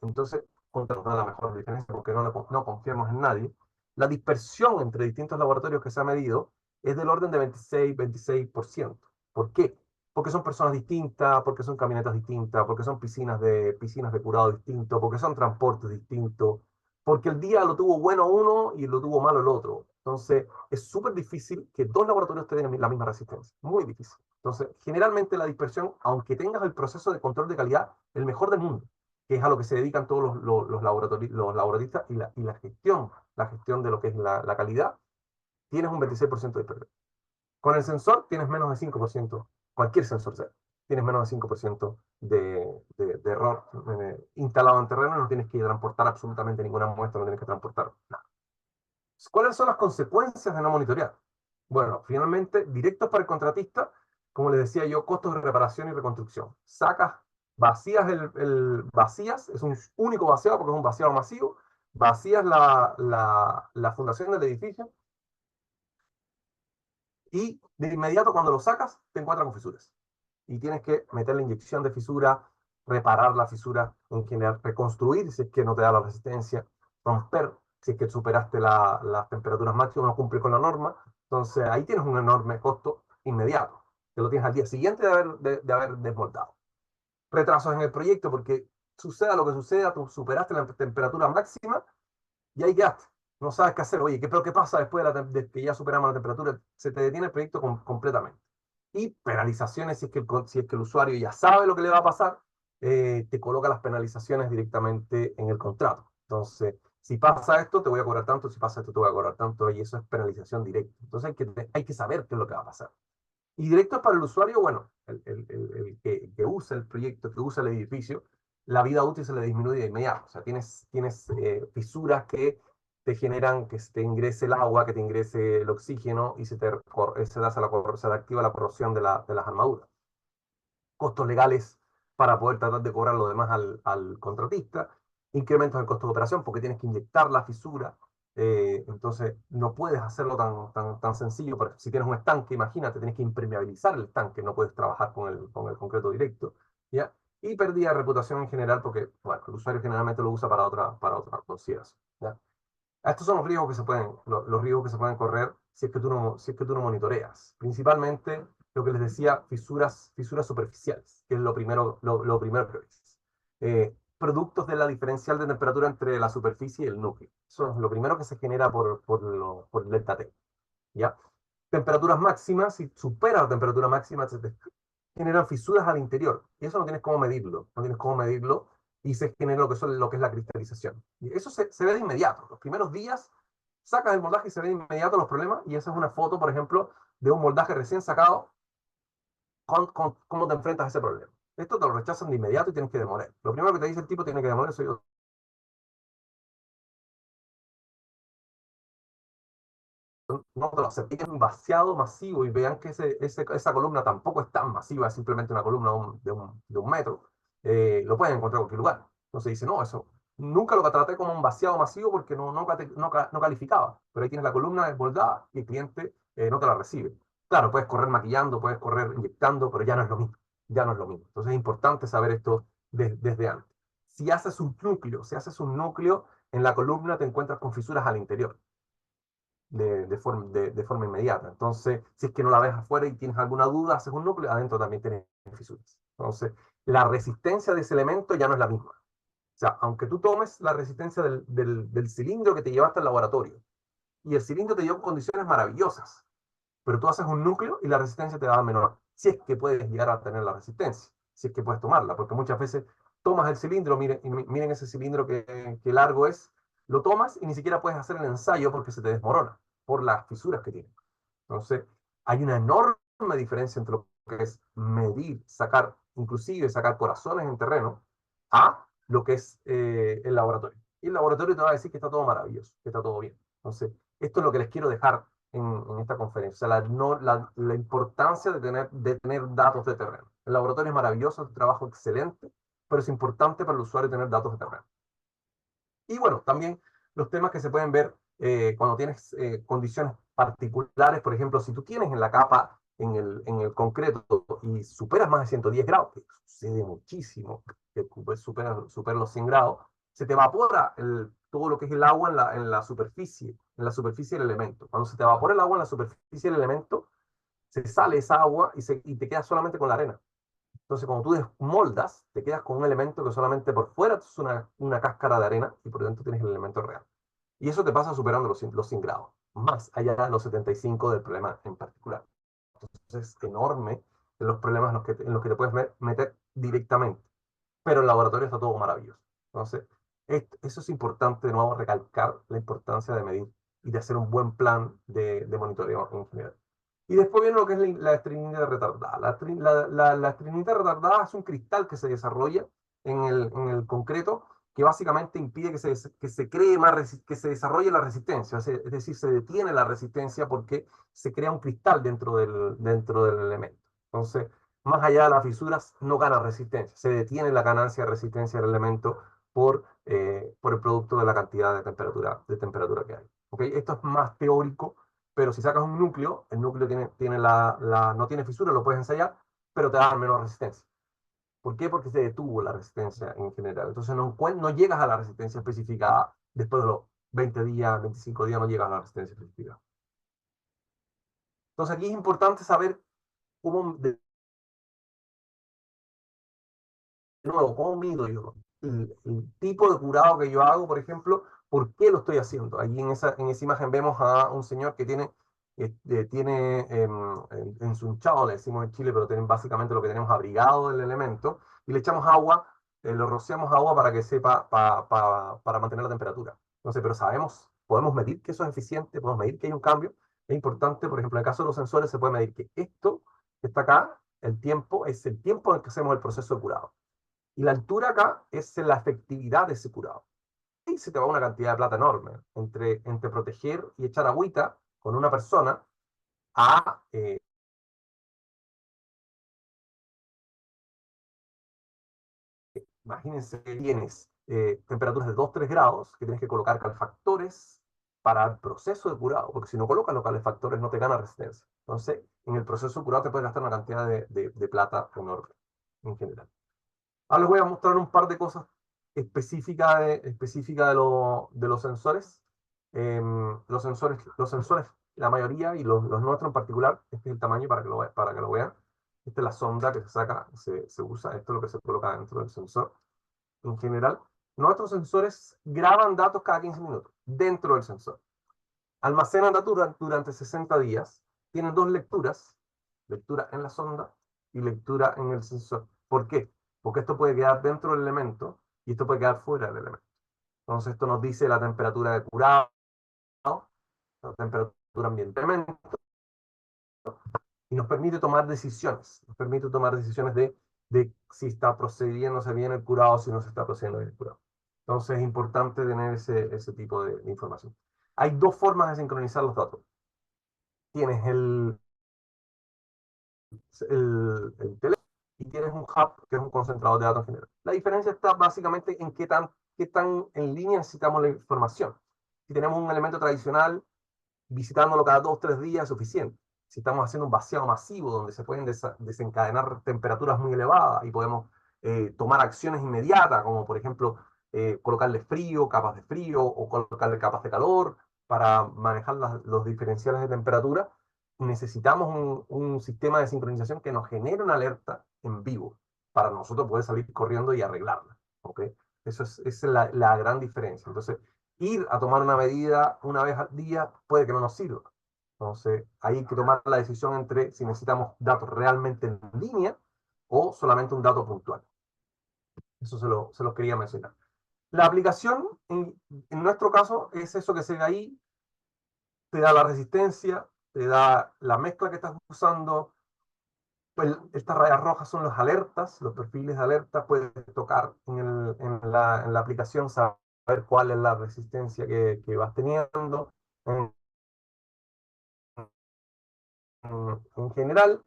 entonces nos da la mejor diferencia porque no confiamos en nadie, la dispersión entre distintos laboratorios que se ha medido es del orden de 26%. ¿Por qué? Porque son personas distintas, porque son camionetas distintas, porque son piscinas de curado distintos, porque son transportes distintos, porque el día lo tuvo bueno uno y lo tuvo malo el otro. Entonces, es súper difícil que dos laboratorios tengan la misma resistencia. Muy difícil. Entonces, generalmente la dispersión, aunque tengas el proceso de control de calidad, el mejor del mundo, que es a lo que se dedican todos los laboratistas y la gestión de lo que es la calidad, tienes un 26% de pérdida. Con el sensor tienes menos de 5%, cualquier sensor sea, tienes menos de 5% de error instalado en terreno y no tienes que transportar absolutamente ninguna muestra, no tienes que transportar nada. ¿Cuáles son las consecuencias de no monitorear? Bueno, finalmente, directos para el contratista, como les decía yo, costos de reparación y reconstrucción. Vacías, es un único vaciado porque es un vaciado masivo, vacías la fundación del edificio y de inmediato cuando lo sacas te encuentras con fisuras. Y tienes que meter la inyección de fisura, reparar la fisura, en general, reconstruir si es que no te da la resistencia, romper si es que superaste las temperaturas máximas, no cumple con la norma. Entonces ahí tienes un enorme costo inmediato, que lo tienes al día siguiente de haber desmoldado. Retrasos en el proyecto porque suceda lo que suceda, tú superaste la temperatura máxima y ahí quedaste. no sabes qué hacer. Oye, pero qué pasa después de que ya superamos la temperatura? Se te detiene el proyecto completamente. Y penalizaciones, si es que el usuario ya sabe lo que le va a pasar, te coloca las penalizaciones directamente en el contrato. Entonces, si pasa esto, te voy a cobrar tanto, si pasa esto, te voy a cobrar tanto, y eso es penalización directa. Entonces, hay que saber qué es lo que va a pasar. Y directo para el usuario, bueno, el que usa el proyecto, que usa el edificio, la vida útil se le disminuye de inmediato. O sea, tienes fisuras que te generan que se te ingrese el agua, que te ingrese el oxígeno y se te activa la corrosión de las armaduras. Costos legales para poder tratar de cobrar lo demás al contratista, incrementos en costo de operación porque tienes que inyectar la fisura, entonces no puedes hacerlo tan sencillo, porque si tienes un estanque, imagínate, tienes que impermeabilizar el estanque, no puedes trabajar con el concreto directo, ¿ya? Y pérdida de reputación en general porque, bueno, el usuario generalmente lo usa para otra consideración, ¿ya? Estos son los riesgos que se pueden, los riesgos que se pueden correr si es que tú no monitoreas. Principalmente, lo que les decía, fisuras superficiales, que es lo primero que ves. Productos de la diferencial de temperatura entre la superficie y el núcleo. Eso es lo primero que se genera por el delta T. ¿Ya? Temperaturas máximas, si supera la temperatura máxima, se te generan fisuras al interior. Y eso no tienes cómo medirlo. No tienes cómo medirlo y se genera lo que es la cristalización. Y eso se ve de inmediato. Los primeros días sacas el moldaje y se ve de inmediato los problemas. Y esa es una foto, por ejemplo, de un moldaje recién sacado con cómo te enfrentas a ese problema. Esto te lo rechazan de inmediato y tienes que demoler. Lo primero que te dice el tipo tiene que demoler soy yo. No te lo acepten vaciado masivo y vean que esa columna tampoco es tan masiva, es simplemente una columna de un metro, lo pueden encontrar en cualquier lugar. Entonces dice, no, eso nunca lo traté como un vaciado masivo porque no calificaba, pero ahí tienes la columna desmoldada y el cliente no te la recibe. Claro, puedes correr maquillando, puedes correr inyectando, pero ya no es lo mismo, ya no es lo mismo. Entonces es importante saber esto desde antes. Si haces un núcleo, en la columna te encuentras con fisuras al interior de forma inmediata. Entonces, si es que no la ves afuera y tienes alguna duda, haces un núcleo, adentro también tienes fisuras. Entonces, la resistencia de ese elemento ya no es la misma. O sea, aunque tú tomes la resistencia del cilindro que te llevaste al laboratorio, y el cilindro te dio condiciones maravillosas, pero tú haces un núcleo y la resistencia te va a menor. Si es que puedes llegar a tener la resistencia, si es que puedes tomarla, porque muchas veces tomas el cilindro, miren ese cilindro que largo es, lo tomas y ni siquiera puedes hacer el ensayo porque se te desmorona por las fisuras que tiene. Entonces, hay una enorme diferencia entre lo que es medir, inclusive sacar corazones en terreno, a lo que es el laboratorio. Y el laboratorio te va a decir que está todo maravilloso, que está todo bien. Entonces, esto es lo que les quiero dejar en esta conferencia. O sea, la importancia de tener datos de terreno. El laboratorio es maravilloso, es un trabajo excelente, pero es importante para el usuario tener datos de terreno. Y bueno, también los temas que se pueden ver cuando tienes condiciones particulares, por ejemplo, si tú tienes en la capa, en el concreto, y superas más de 110 grados, que sucede muchísimo, que supera los 100 grados, se te evapora todo lo que es el agua en la superficie del elemento. Cuando se te evapora el agua en la superficie del elemento, se sale esa agua y te quedas solamente con la arena. Entonces, cuando tú desmoldas, te quedas con un elemento que solamente por fuera es una cáscara de arena y por dentro tienes el elemento real. Y eso te pasa superando los 100 grados, más allá de los 75 del problema en particular. Entonces, es enorme los problemas en los que te puedes meter directamente. Pero el laboratorio está todo maravilloso. Entonces, eso es importante, de nuevo, recalcar la importancia de medir y de hacer un buen plan de monitoreo en general. Y después viene lo que es la estrinidad retardada. La estrinidad retardada es un cristal que se desarrolla en el concreto que básicamente impide que se cree que se desarrolle la resistencia. Es decir, se detiene la resistencia porque se crea un cristal dentro del elemento. Entonces, más allá de las fisuras, no gana resistencia. Se detiene la ganancia de resistencia del elemento por el producto de la cantidad de temperatura que hay. ¿Okay? Esto es más teórico, pero si sacas un núcleo, el núcleo no tiene fisura, lo puedes ensayar, pero te da menos resistencia. ¿Por qué? Porque se detuvo la resistencia en general. Entonces no llegas a la resistencia especificada después de los 20 días, 25 días, no llegas a la resistencia especificada. Entonces aquí es importante saber cómo, nuevo, ¿cómo mido yo? El tipo de curado que yo hago, por ejemplo, ¿Por qué lo estoy haciendo? Allí en esa imagen vemos a un señor que tiene ensunchado, le decimos en Chile, pero básicamente lo que tenemos abrigado del elemento, y le echamos agua, lo rociamos agua para que sepa, para mantener la temperatura. Entonces, pero sabemos, podemos medir que eso es eficiente, podemos medir que hay un cambio. Es importante, por ejemplo, en el caso de los sensores, se puede medir que esto que está acá, el tiempo, es el tiempo en el que hacemos el proceso de curado. Y la altura acá es la efectividad de ese curado. Y se te va una cantidad de plata enorme entre proteger y echar agüita con una persona a, imagínense que tienes temperaturas de 2-3 grados, que tienes que colocar calefactores para el proceso de curado, porque si no colocas los calefactores no te gana resistencia. Entonces, en el proceso de curado te puedes gastar una cantidad de plata enorme, en general. Ahora les voy a mostrar un par de cosas específicas de los sensores. Los sensores, la mayoría, y los nuestros en particular, este es el tamaño para que lo vean. Esta es la sonda que se saca, se usa, esto es lo que se coloca dentro del sensor. En general, nuestros sensores graban datos cada 15 minutos dentro del sensor. Almacenan datos durante 60 días. Tienen dos lecturas, lectura en la sonda y lectura en el sensor. ¿Por qué? Porque esto puede quedar dentro del elemento y esto puede quedar fuera del elemento. Entonces esto nos dice la temperatura de curado, la temperatura ambiental, y nos permite tomar decisiones. Nos permite tomar decisiones de si está procediéndose bien el curado o si no se está procediendo bien el curado. Entonces es importante tener ese tipo de información. Hay dos formas de sincronizar los datos. Tienes el teléfono y tienes un hub, que es un concentrador de datos en general. La diferencia está básicamente en qué tan en línea necesitamos la información. Si tenemos un elemento tradicional, visitándolo cada 2 o 3 días es suficiente. Si estamos haciendo un vaciado masivo donde se pueden desencadenar temperaturas muy elevadas y podemos tomar acciones inmediatas, como por ejemplo colocarle frío, capas de frío o colocarle capas de calor para manejar los diferenciales de temperatura, necesitamos un sistema de sincronización que nos genere una alerta en vivo para nosotros poder salir corriendo y arreglarla. ¿Okay? Esa es la gran diferencia. Entonces, ir a tomar una medida una vez al día puede que no nos sirva. Entonces, hay que tomar la decisión entre si necesitamos datos realmente en línea o solamente un dato puntual. Eso se los quería mencionar. La aplicación, en nuestro caso, es eso que se ve ahí, te da la resistencia, te da la mezcla que estás usando. Pues estas rayas rojas son los alertas, los perfiles de alerta. Puedes tocar en la aplicación, saber cuál es la resistencia que vas teniendo. En, en general,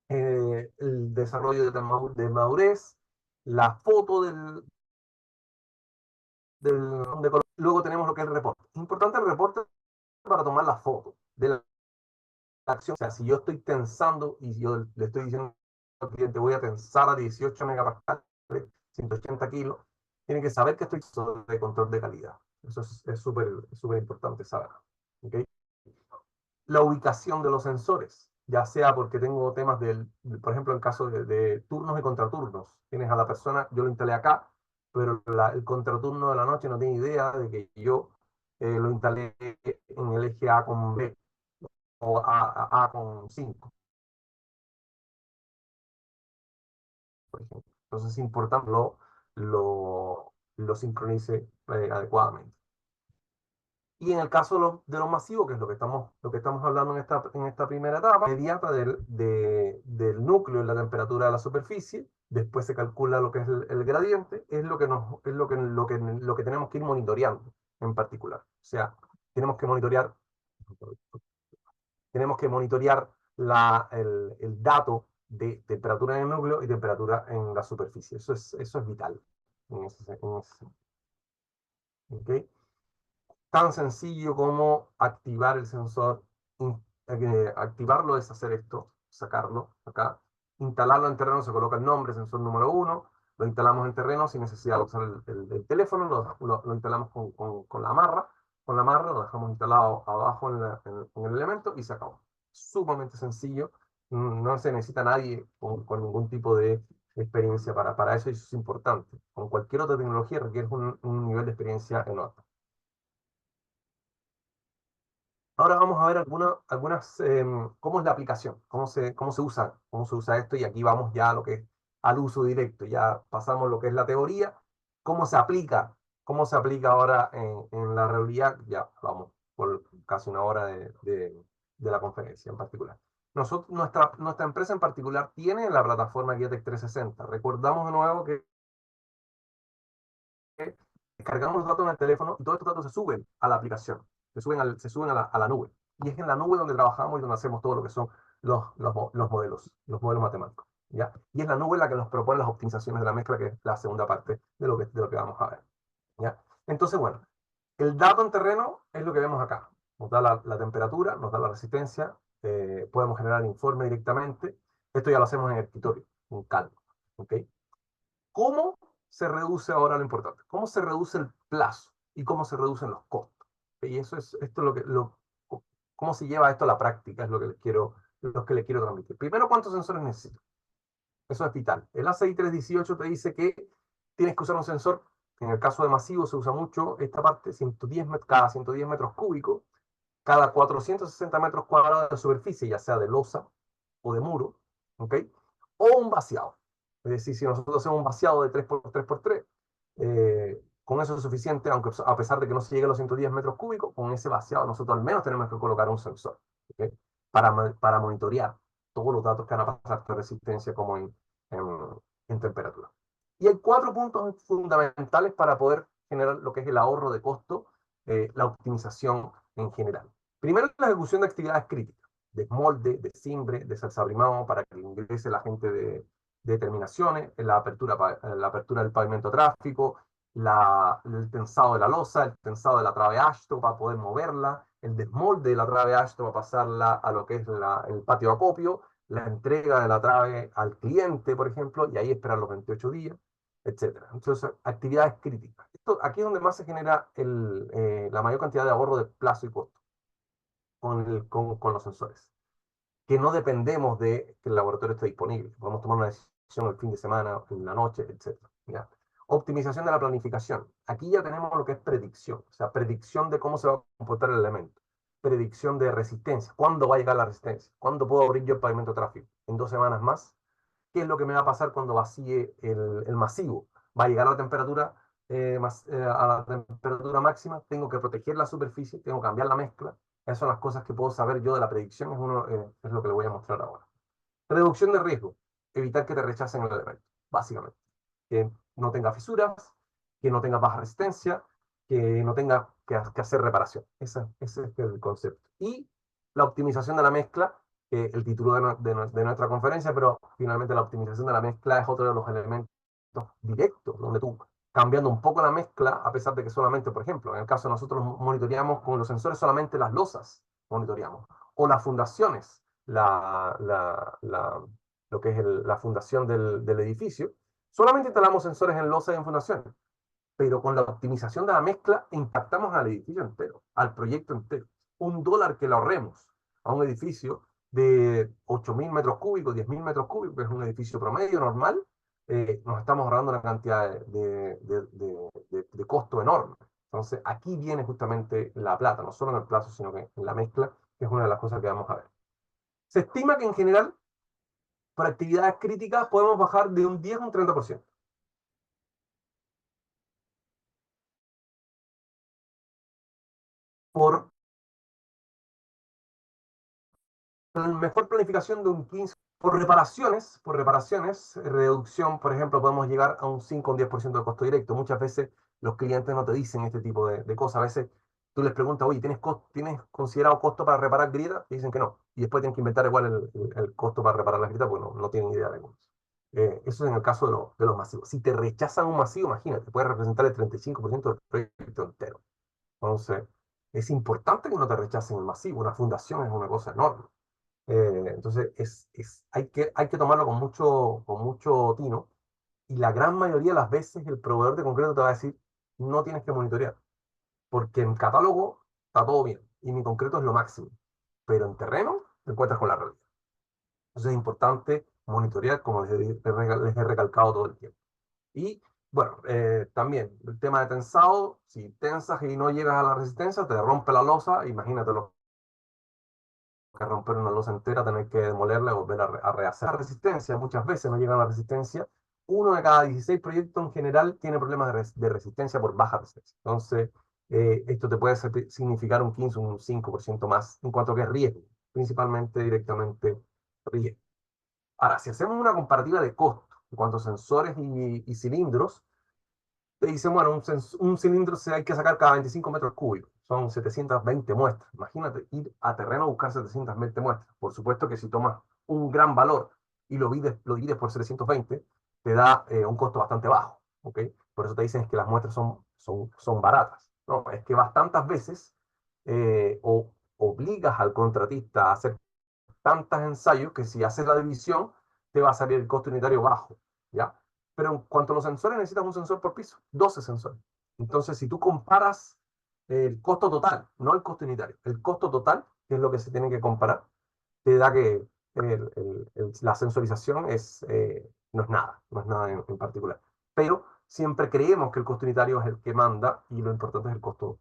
el desarrollo de madurez, la foto luego tenemos lo que es el reporte. Es importante el reporte para tomar la foto de la acción. O sea, si yo estoy tensando y yo le estoy diciendo al cliente voy a tensar a 18 megapascales, 180 kilos, tiene que saber que estoy de control de calidad. Eso es súper importante saber. ¿Okay? La ubicación de los sensores, ya sea porque tengo temas por ejemplo, en caso de turnos y contraturnos. Tienes a la persona, yo lo instalé acá, pero el contraturno de la noche no tiene idea de que yo lo instalé en el eje A con B o A con 5, por ejemplo. Entonces es importante lo sincronice adecuadamente. Y en el caso de los masivos, que es lo que estamos hablando en esta primera etapa, inmediata del núcleo en la temperatura de la superficie, después se calcula lo que es el gradiente, es lo que tenemos que ir monitoreando en particular. O sea, tenemos que monitorear, el dato de temperatura en el núcleo y temperatura en la superficie. Eso es vital en ese sentido. ¿Okay? Tan sencillo como activar el sensor, activarlo es hacer esto, sacarlo acá, instalarlo en terreno, se coloca el nombre, sensor número 1, lo instalamos en terreno sin necesidad de usar el teléfono, lo instalamos con la amarra lo dejamos instalado abajo en el elemento y se acabó. Sumamente sencillo, no se necesita nadie con ningún tipo de experiencia para eso, y eso es importante. Con cualquier otra tecnología requiere un nivel de experiencia enorme. Ahora vamos a ver cómo es la aplicación, cómo se usa esto, y aquí vamos ya a lo que es al uso directo. Ya pasamos lo que es la teoría, cómo se aplica, ahora en la realidad. Ya vamos por casi una hora de la conferencia en particular. Nuestra empresa en particular tiene la plataforma Guiatec 360. Recordamos de nuevo que descargamos los datos en el teléfono y todos estos datos se suben a la aplicación, se suben a la nube. Y es en la nube donde trabajamos y donde hacemos todo lo que son los modelos matemáticos. ¿Ya? Y es la nube la que nos propone las optimizaciones de la mezcla, que es la segunda parte de lo que vamos a ver. ¿Ya? Entonces, bueno, el dato en terreno es lo que vemos acá. Nos da la temperatura, nos da la resistencia, podemos generar informe directamente. Esto ya lo hacemos en el escritorio, en Calma. ¿Ok? ¿Cómo se reduce ahora lo importante? ¿Cómo se reduce el plazo y cómo se reducen los costos? Y esto es cómo se lleva esto a la práctica, es lo que les quiero transmitir. Primero, ¿cuántos sensores necesito? Eso es vital. El ACI 318 te dice que tienes que usar un sensor. En el caso de masivo se usa mucho esta parte, cada 110 metros cúbicos, cada 460 metros cuadrados de superficie, ya sea de losa o de muro, ¿ok? O un vaciado. Es decir, si nosotros hacemos un vaciado de 3 por 3 por 3, con eso es suficiente, aunque a pesar de que no se llegue a los 110 metros cúbicos, con ese vaciado nosotros al menos tenemos que colocar un sensor, ¿ok? Para monitorear todos los datos que van a pasar de resistencia como en temperatura. Y hay 4 puntos fundamentales para poder generar lo que es el ahorro de costo, la optimización en general. Primero, la ejecución de actividades críticas, de molde, de simbre, de salsabrimado, para que ingrese la gente de terminaciones, la apertura del pavimento tráfico, el tensado de la losa, el tensado de la trave ashto para poder moverla, el desmolde de la trave ashto para pasarla a lo que es el patio de acopio, la entrega de la trave al cliente, por ejemplo, y ahí esperar los 28 días, etcétera. Entonces, actividades críticas. Aquí es donde más se genera la mayor cantidad de ahorro de plazo y costo con los sensores, que no dependemos de que el laboratorio esté disponible. Podemos tomar una decisión el fin de semana, en la noche, etcétera. ¿Ya? Optimización de la planificación. Aquí ya tenemos lo que es predicción, o sea, predicción de cómo se va a comportar el elemento. Predicción de resistencia. ¿Cuándo va a llegar la resistencia? ¿Cuándo puedo abrir yo el pavimento de tráfico? ¿En 2 semanas más? ¿Qué es lo que me va a pasar cuando vacíe el masivo? ¿Va a llegar a la temperatura máxima? ¿Tengo que proteger la superficie? ¿Tengo que cambiar la mezcla? Esas son las cosas que puedo saber yo de la predicción, es lo que le voy a mostrar ahora. Reducción de riesgo. Evitar que te rechacen el elemento, básicamente. Que no tenga fisuras, que no tenga baja resistencia, que no tenga que hacer reparación. Ese es el concepto. Y la optimización de la mezcla, el título de nuestra conferencia, pero finalmente la optimización de la mezcla es otro de los elementos directos, donde tú, cambiando un poco la mezcla, a pesar de que solamente, por ejemplo, en el caso de nosotros monitoreamos con los sensores solamente las losas, monitoreamos, o las fundaciones, lo que es la fundación del edificio. Solamente instalamos sensores en losa y en fundaciones, pero con la optimización de la mezcla impactamos al edificio entero, al proyecto entero. $1 que le ahorremos a un edificio de 8.000 metros cúbicos, 10.000 metros cúbicos, que es un edificio promedio normal, nos estamos ahorrando una cantidad de costo enorme. Entonces, aquí viene justamente la plata, no solo en el plazo, sino que en la mezcla, que es una de las cosas que vamos a ver. Se estima que en general, por actividades críticas, podemos bajar de un 10 a un 30%. Por mejor planificación de un 15%. Por reparaciones, reducción, por ejemplo, podemos llegar a un 5 o un 10% de costo directo. Muchas veces los clientes no te dicen este tipo de cosas. A veces tú les preguntas, oye, ¿tienes considerado costo para reparar grietas? Y dicen que no. Y después tienen que inventar igual el costo para reparar las grietas, porque no tienen idea de cómo. Eso es en el caso de los masivos. Si te rechazan un masivo, imagínate, puede representar el 35% del proyecto entero. Entonces, es importante que no te rechacen el masivo. Una fundación es una cosa enorme. Entonces, hay que tomarlo con mucho tino, y la gran mayoría de las veces el proveedor de concreto te va a decir, no tienes que monitorear, porque en catálogo está todo bien, y mi concreto es lo máximo, pero en terreno te encuentras con la realidad. Entonces es importante monitorear, como les he recalcado todo el tiempo. Y bueno, también el tema de tensado, si tensas y no llegas a la resistencia, te rompe la losa, imagínatelo que romper una losa entera, tener que demolerla y volver a rehacer. La resistencia, muchas veces no llegan a la resistencia. Uno de cada 16 proyectos en general tiene problemas de resistencia por baja resistencia. Entonces, esto te puede significar un 15, un 5% más en cuanto a que es riesgo, principalmente directamente riesgo. Ahora, si hacemos una comparativa de costo en cuanto a sensores y cilindros, te dicen, bueno, un cilindro hay que sacar cada 25 metros cúbicos, son 720 muestras. Imagínate ir a terreno a buscar 720 muestras. Por supuesto que si tomas un gran valor y lo divides por 720, te da un costo bastante bajo, ¿ok? Por eso te dicen que las muestras son baratas. No, es que bastantes veces obligas al contratista a hacer tantos ensayos que si haces la división, te va a salir el costo unitario bajo, ¿ya? Pero en cuanto a los sensores, necesitas un sensor por piso, 12 sensores. Entonces, si tú comparas el costo total, no el costo unitario, el costo total, que es lo que se tiene que comparar, te da que la sensorización no es nada, no es nada en particular. Pero siempre creemos que el costo unitario es el que manda y lo importante es costo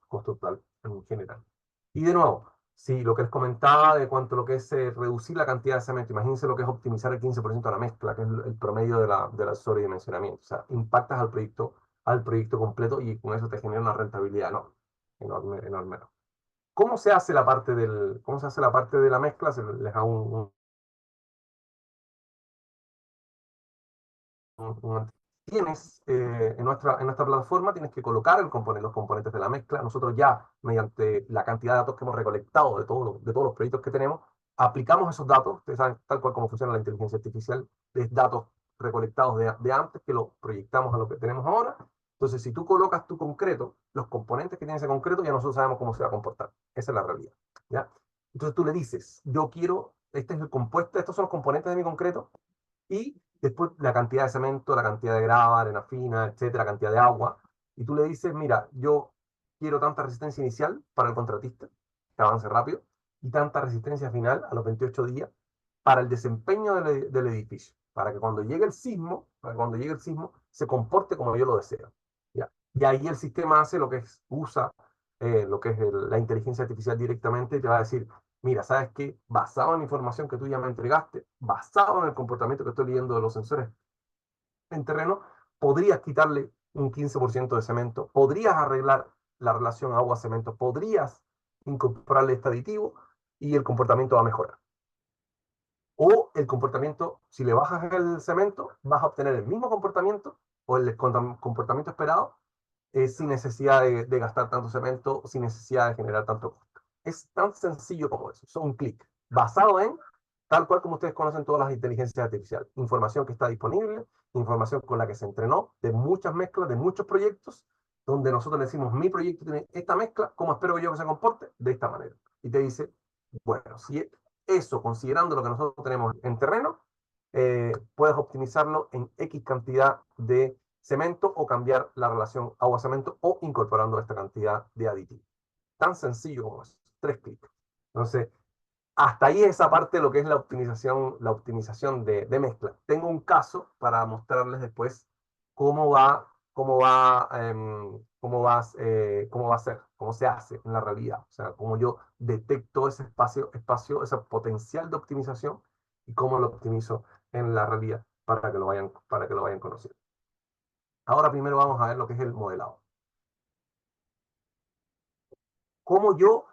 total en general. Y de nuevo, sí, lo que les comentaba de cuanto a lo que es reducir la cantidad de cemento, imagínense lo que es optimizar el 15% de la mezcla, que es el promedio de la sobredimensionamiento. O sea, impactas al proyecto completo y con eso te genera una rentabilidad enorme, enorme. ¿Cómo se hace la parte de la mezcla? Se les hago tienes en nuestra plataforma tienes que colocar los componentes de la mezcla. Nosotros ya, mediante la cantidad de datos que hemos recolectado de todos los proyectos que tenemos, aplicamos esos datos, ustedes saben tal cual como funciona la inteligencia artificial, de datos recolectados de antes que los proyectamos a lo que tenemos ahora. Entonces, si tú colocas tu concreto, los componentes que tiene ese concreto, ya nosotros sabemos cómo se va a comportar. Esa es la realidad, ¿ya? Entonces tú le dices, yo quiero, este es el compuesto, estos son los componentes de mi concreto, y después la cantidad de cemento, la cantidad de grava, arena fina, etcétera, la cantidad de agua, y tú le dices, mira, yo quiero tanta resistencia inicial para el contratista, que avance rápido, y tanta resistencia final a los 28 días para el desempeño del edificio, para que cuando llegue el sismo, se comporte como yo lo deseo. ¿Ya? Y ahí el sistema hace usa lo que es la inteligencia artificial directamente y te va a decir, mira, ¿sabes qué? Basado en la información que tú ya me entregaste, basado en el comportamiento que estoy leyendo de los sensores en terreno, podrías quitarle un 15% de cemento, podrías arreglar la relación agua-cemento, podrías incorporarle este aditivo y el comportamiento va a mejorar. O el comportamiento, si le bajas el cemento, vas a obtener el mismo comportamiento o el comportamiento esperado sin necesidad de gastar tanto cemento, sin necesidad de generar tanto costo. Es tan sencillo como eso, son un clic, basado en tal cual como ustedes conocen todas las inteligencias artificiales. Información que está disponible, información con la que se entrenó, de muchas mezclas, de muchos proyectos, donde nosotros le decimos, mi proyecto tiene esta mezcla, ¿cómo espero yo que se comporte? De esta manera. Y te dice, bueno, si eso, considerando lo que nosotros tenemos en terreno, puedes optimizarlo en X cantidad de cemento o cambiar la relación agua-cemento o incorporando esta cantidad de aditivo. Tan sencillo como eso, 3 clics. Entonces, hasta ahí esa parte de lo que es la optimización de mezcla. Tengo un caso para mostrarles después cómo va, cómo va a ser, cómo se hace en la realidad. O sea, cómo yo detecto ese ese potencial de optimización y cómo lo optimizo en la realidad para que lo vayan conociendo. Ahora primero vamos a ver lo que es el modelado. ¿Cómo yo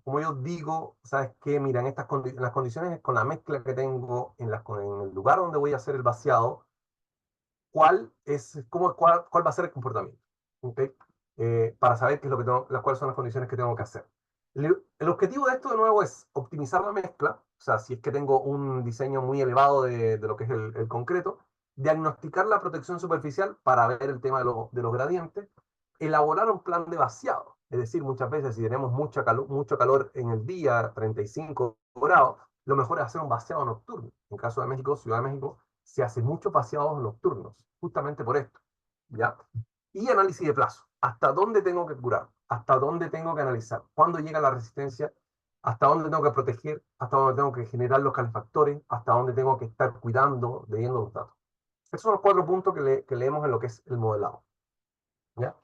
como yo digo, ¿sabes qué? Mira, en las condiciones, con la mezcla que tengo, en el lugar donde voy a hacer el vaciado, cuál va a ser el comportamiento? ¿Okay? Para saber qué es lo que cuáles son las condiciones que tengo que hacer. El objetivo de esto, de nuevo, es optimizar la mezcla, o sea, si es que tengo un diseño muy elevado de lo que es el concreto, diagnosticar la protección superficial para ver el tema de los gradientes, elaborar un plan de vaciado. Es decir, muchas veces si tenemos mucho calor en el día, 35 grados, lo mejor es hacer un vaciado nocturno. En caso de México, Ciudad de México, se hacen muchos vaciados nocturnos, justamente por esto. ¿Ya? Y análisis de plazo. ¿Hasta dónde tengo que curar? ¿Hasta dónde tengo que analizar? ¿Cuándo llega la resistencia? ¿Hasta dónde tengo que proteger? ¿Hasta dónde tengo que generar los calefactores? ¿Hasta dónde tengo que estar cuidando, leyendo los datos? Esos son los 4 puntos que leemos en lo que es el modelado. ¿Ya?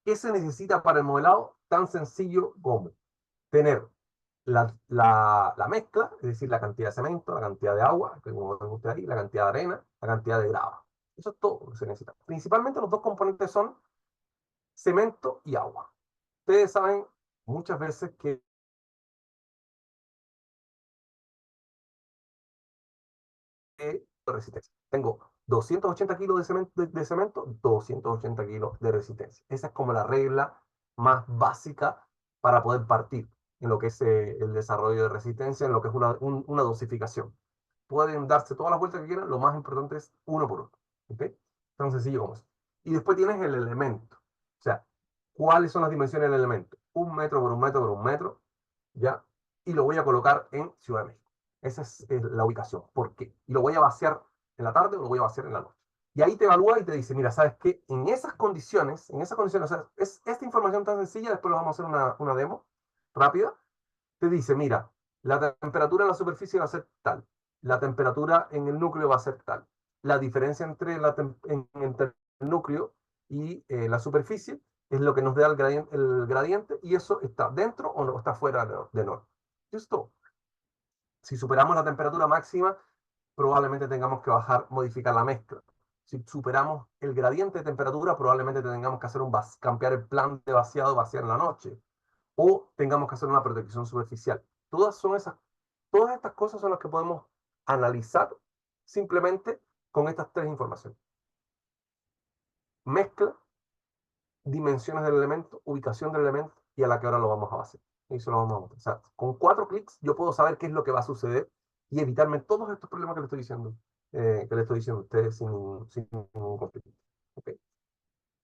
¿Qué se necesita para el modelado? Tan sencillo como tener la mezcla, es decir, la cantidad de cemento, la cantidad de agua, que como ven ustedes ahí, la cantidad de arena, la cantidad de grava. Eso es todo lo que se necesita. Principalmente los dos componentes son cemento y agua. Ustedes saben muchas veces que resistencia. Tengo 280 kilos de cemento, 280 kilos de resistencia. Esa es como la regla más básica para poder partir en lo que es el desarrollo de resistencia, en lo que es una dosificación. Pueden darse todas las vueltas que quieran, lo más importante es uno por uno. ¿Ok? Tan sencillo como eso. Y después tienes el elemento. O sea, ¿cuáles son las dimensiones del elemento? 1 metro por 1 metro por 1 metro, ¿ya? Y lo voy a colocar en Ciudad de México. Esa es la ubicación. ¿Por qué? Y lo voy a vaciar en la tarde o lo voy a vaciar en la noche. Y ahí te evalúa y te dice, mira, ¿sabes qué? En esas condiciones, o sea, es esta información tan sencilla, después lo vamos a hacer una demo rápida, te dice, mira, la temperatura en la superficie va a ser tal, la temperatura en el núcleo va a ser tal, la diferencia entre el núcleo y la superficie es lo que nos da el gradiente y eso está dentro o no está fuera de norma. Esto, si superamos la temperatura máxima, probablemente tengamos que modificar la mezcla. Si superamos el gradiente de temperatura, probablemente tengamos que hacer cambiar el plan de vaciado, vaciar en la noche, o tengamos que hacer una protección superficial. Todas estas cosas son las que podemos analizar simplemente con estas tres informaciones. Mezcla, dimensiones del elemento, ubicación del elemento y a la que hora lo vamos a vaciar. Y eso lo vamos a montar. O sea, con 4 clics yo puedo saber qué es lo que va a suceder y evitarme todos estos problemas que le estoy diciendo a ustedes sin ningún conflicto. ¿Okay?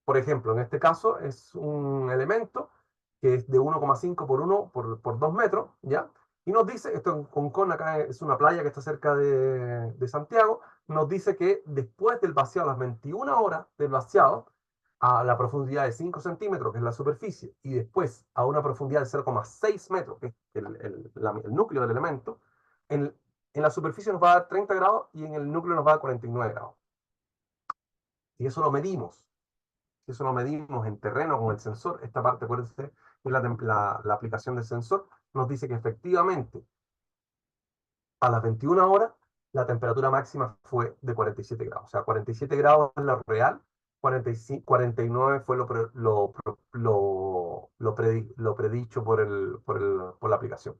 Por ejemplo, en este caso es un elemento que es de 1,5 por 1 por 2 metros, ¿ya? Y nos dice, esto en Concón, acá es una playa que está cerca de Santiago, nos dice que después del vaciado, a las 21 horas del vaciado, a la profundidad de 5 centímetros, que es la superficie, y después a una profundidad de 0,6 metros, que es el núcleo del elemento, en la superficie nos va a dar 30 grados y en el núcleo nos va a dar 49 grados. Y eso lo medimos. Eso lo medimos en terreno con el sensor. Esta parte, acuérdense, es la aplicación del sensor. Nos dice que efectivamente a las 21 horas la temperatura máxima fue de 47 grados. O sea, 47 grados es lo real, 45, 49 fue lo predicho por la aplicación.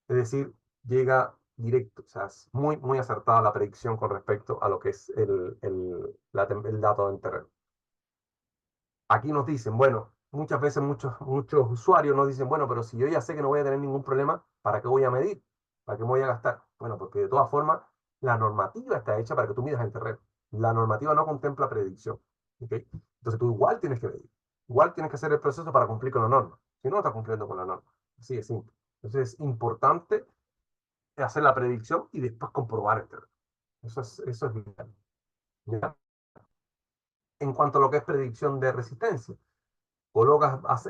Es decir, llega directo, o sea, es muy, muy acertada la predicción con respecto a lo que es el dato en terreno. Aquí nos dicen, bueno, muchas veces muchos usuarios nos dicen, bueno, pero si yo ya sé que no voy a tener ningún problema, ¿para qué voy a medir? ¿Para qué me voy a gastar? Bueno, porque de todas formas, la normativa está hecha para que tú midas el terreno. La normativa no contempla predicción. ¿Okay? Entonces tú igual tienes que medir. Igual tienes que hacer el proceso para cumplir con la norma. Si no, no estás cumpliendo con la norma. Así de simple. Entonces es importante hacer la predicción y después comprobar el terreno. Eso es vital. ¿Ya? En cuanto a lo que es predicción de resistencia,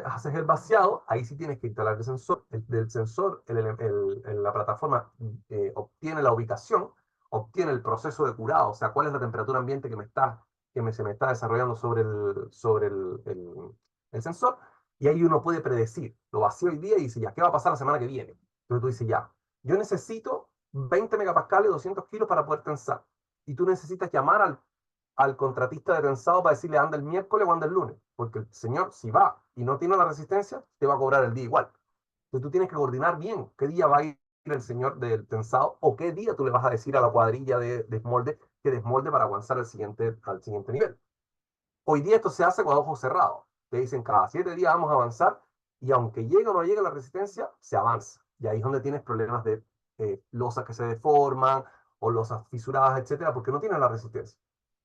haces el vaciado, ahí sí tienes que instalar el sensor. Del sensor, la plataforma obtiene la ubicación, obtiene el proceso de curado, o sea, cuál es la temperatura ambiente se me está desarrollando sobre el sensor, y ahí uno puede predecir. Lo vacío hoy día y dice, ya, ¿qué va a pasar la semana que viene? Entonces tú dices, ya, yo necesito 20 megapascales, 200 kilos para poder tensar. Y tú necesitas llamar al contratista de tensado para decirle anda el miércoles o anda el lunes, porque el señor, si va y no tiene la resistencia, te va a cobrar el día igual. Entonces tú tienes que coordinar bien qué día va a ir el señor del tensado o qué día tú le vas a decir a la cuadrilla de desmolde que desmolde para avanzar al siguiente nivel. Hoy día esto se hace con ojos cerrados. Te dicen cada 7 días vamos a avanzar y aunque llegue o no llegue la resistencia, se avanza. Y ahí es donde tienes problemas de losas que se deforman o losas fisuradas, etcétera, porque no tienes la resistencia.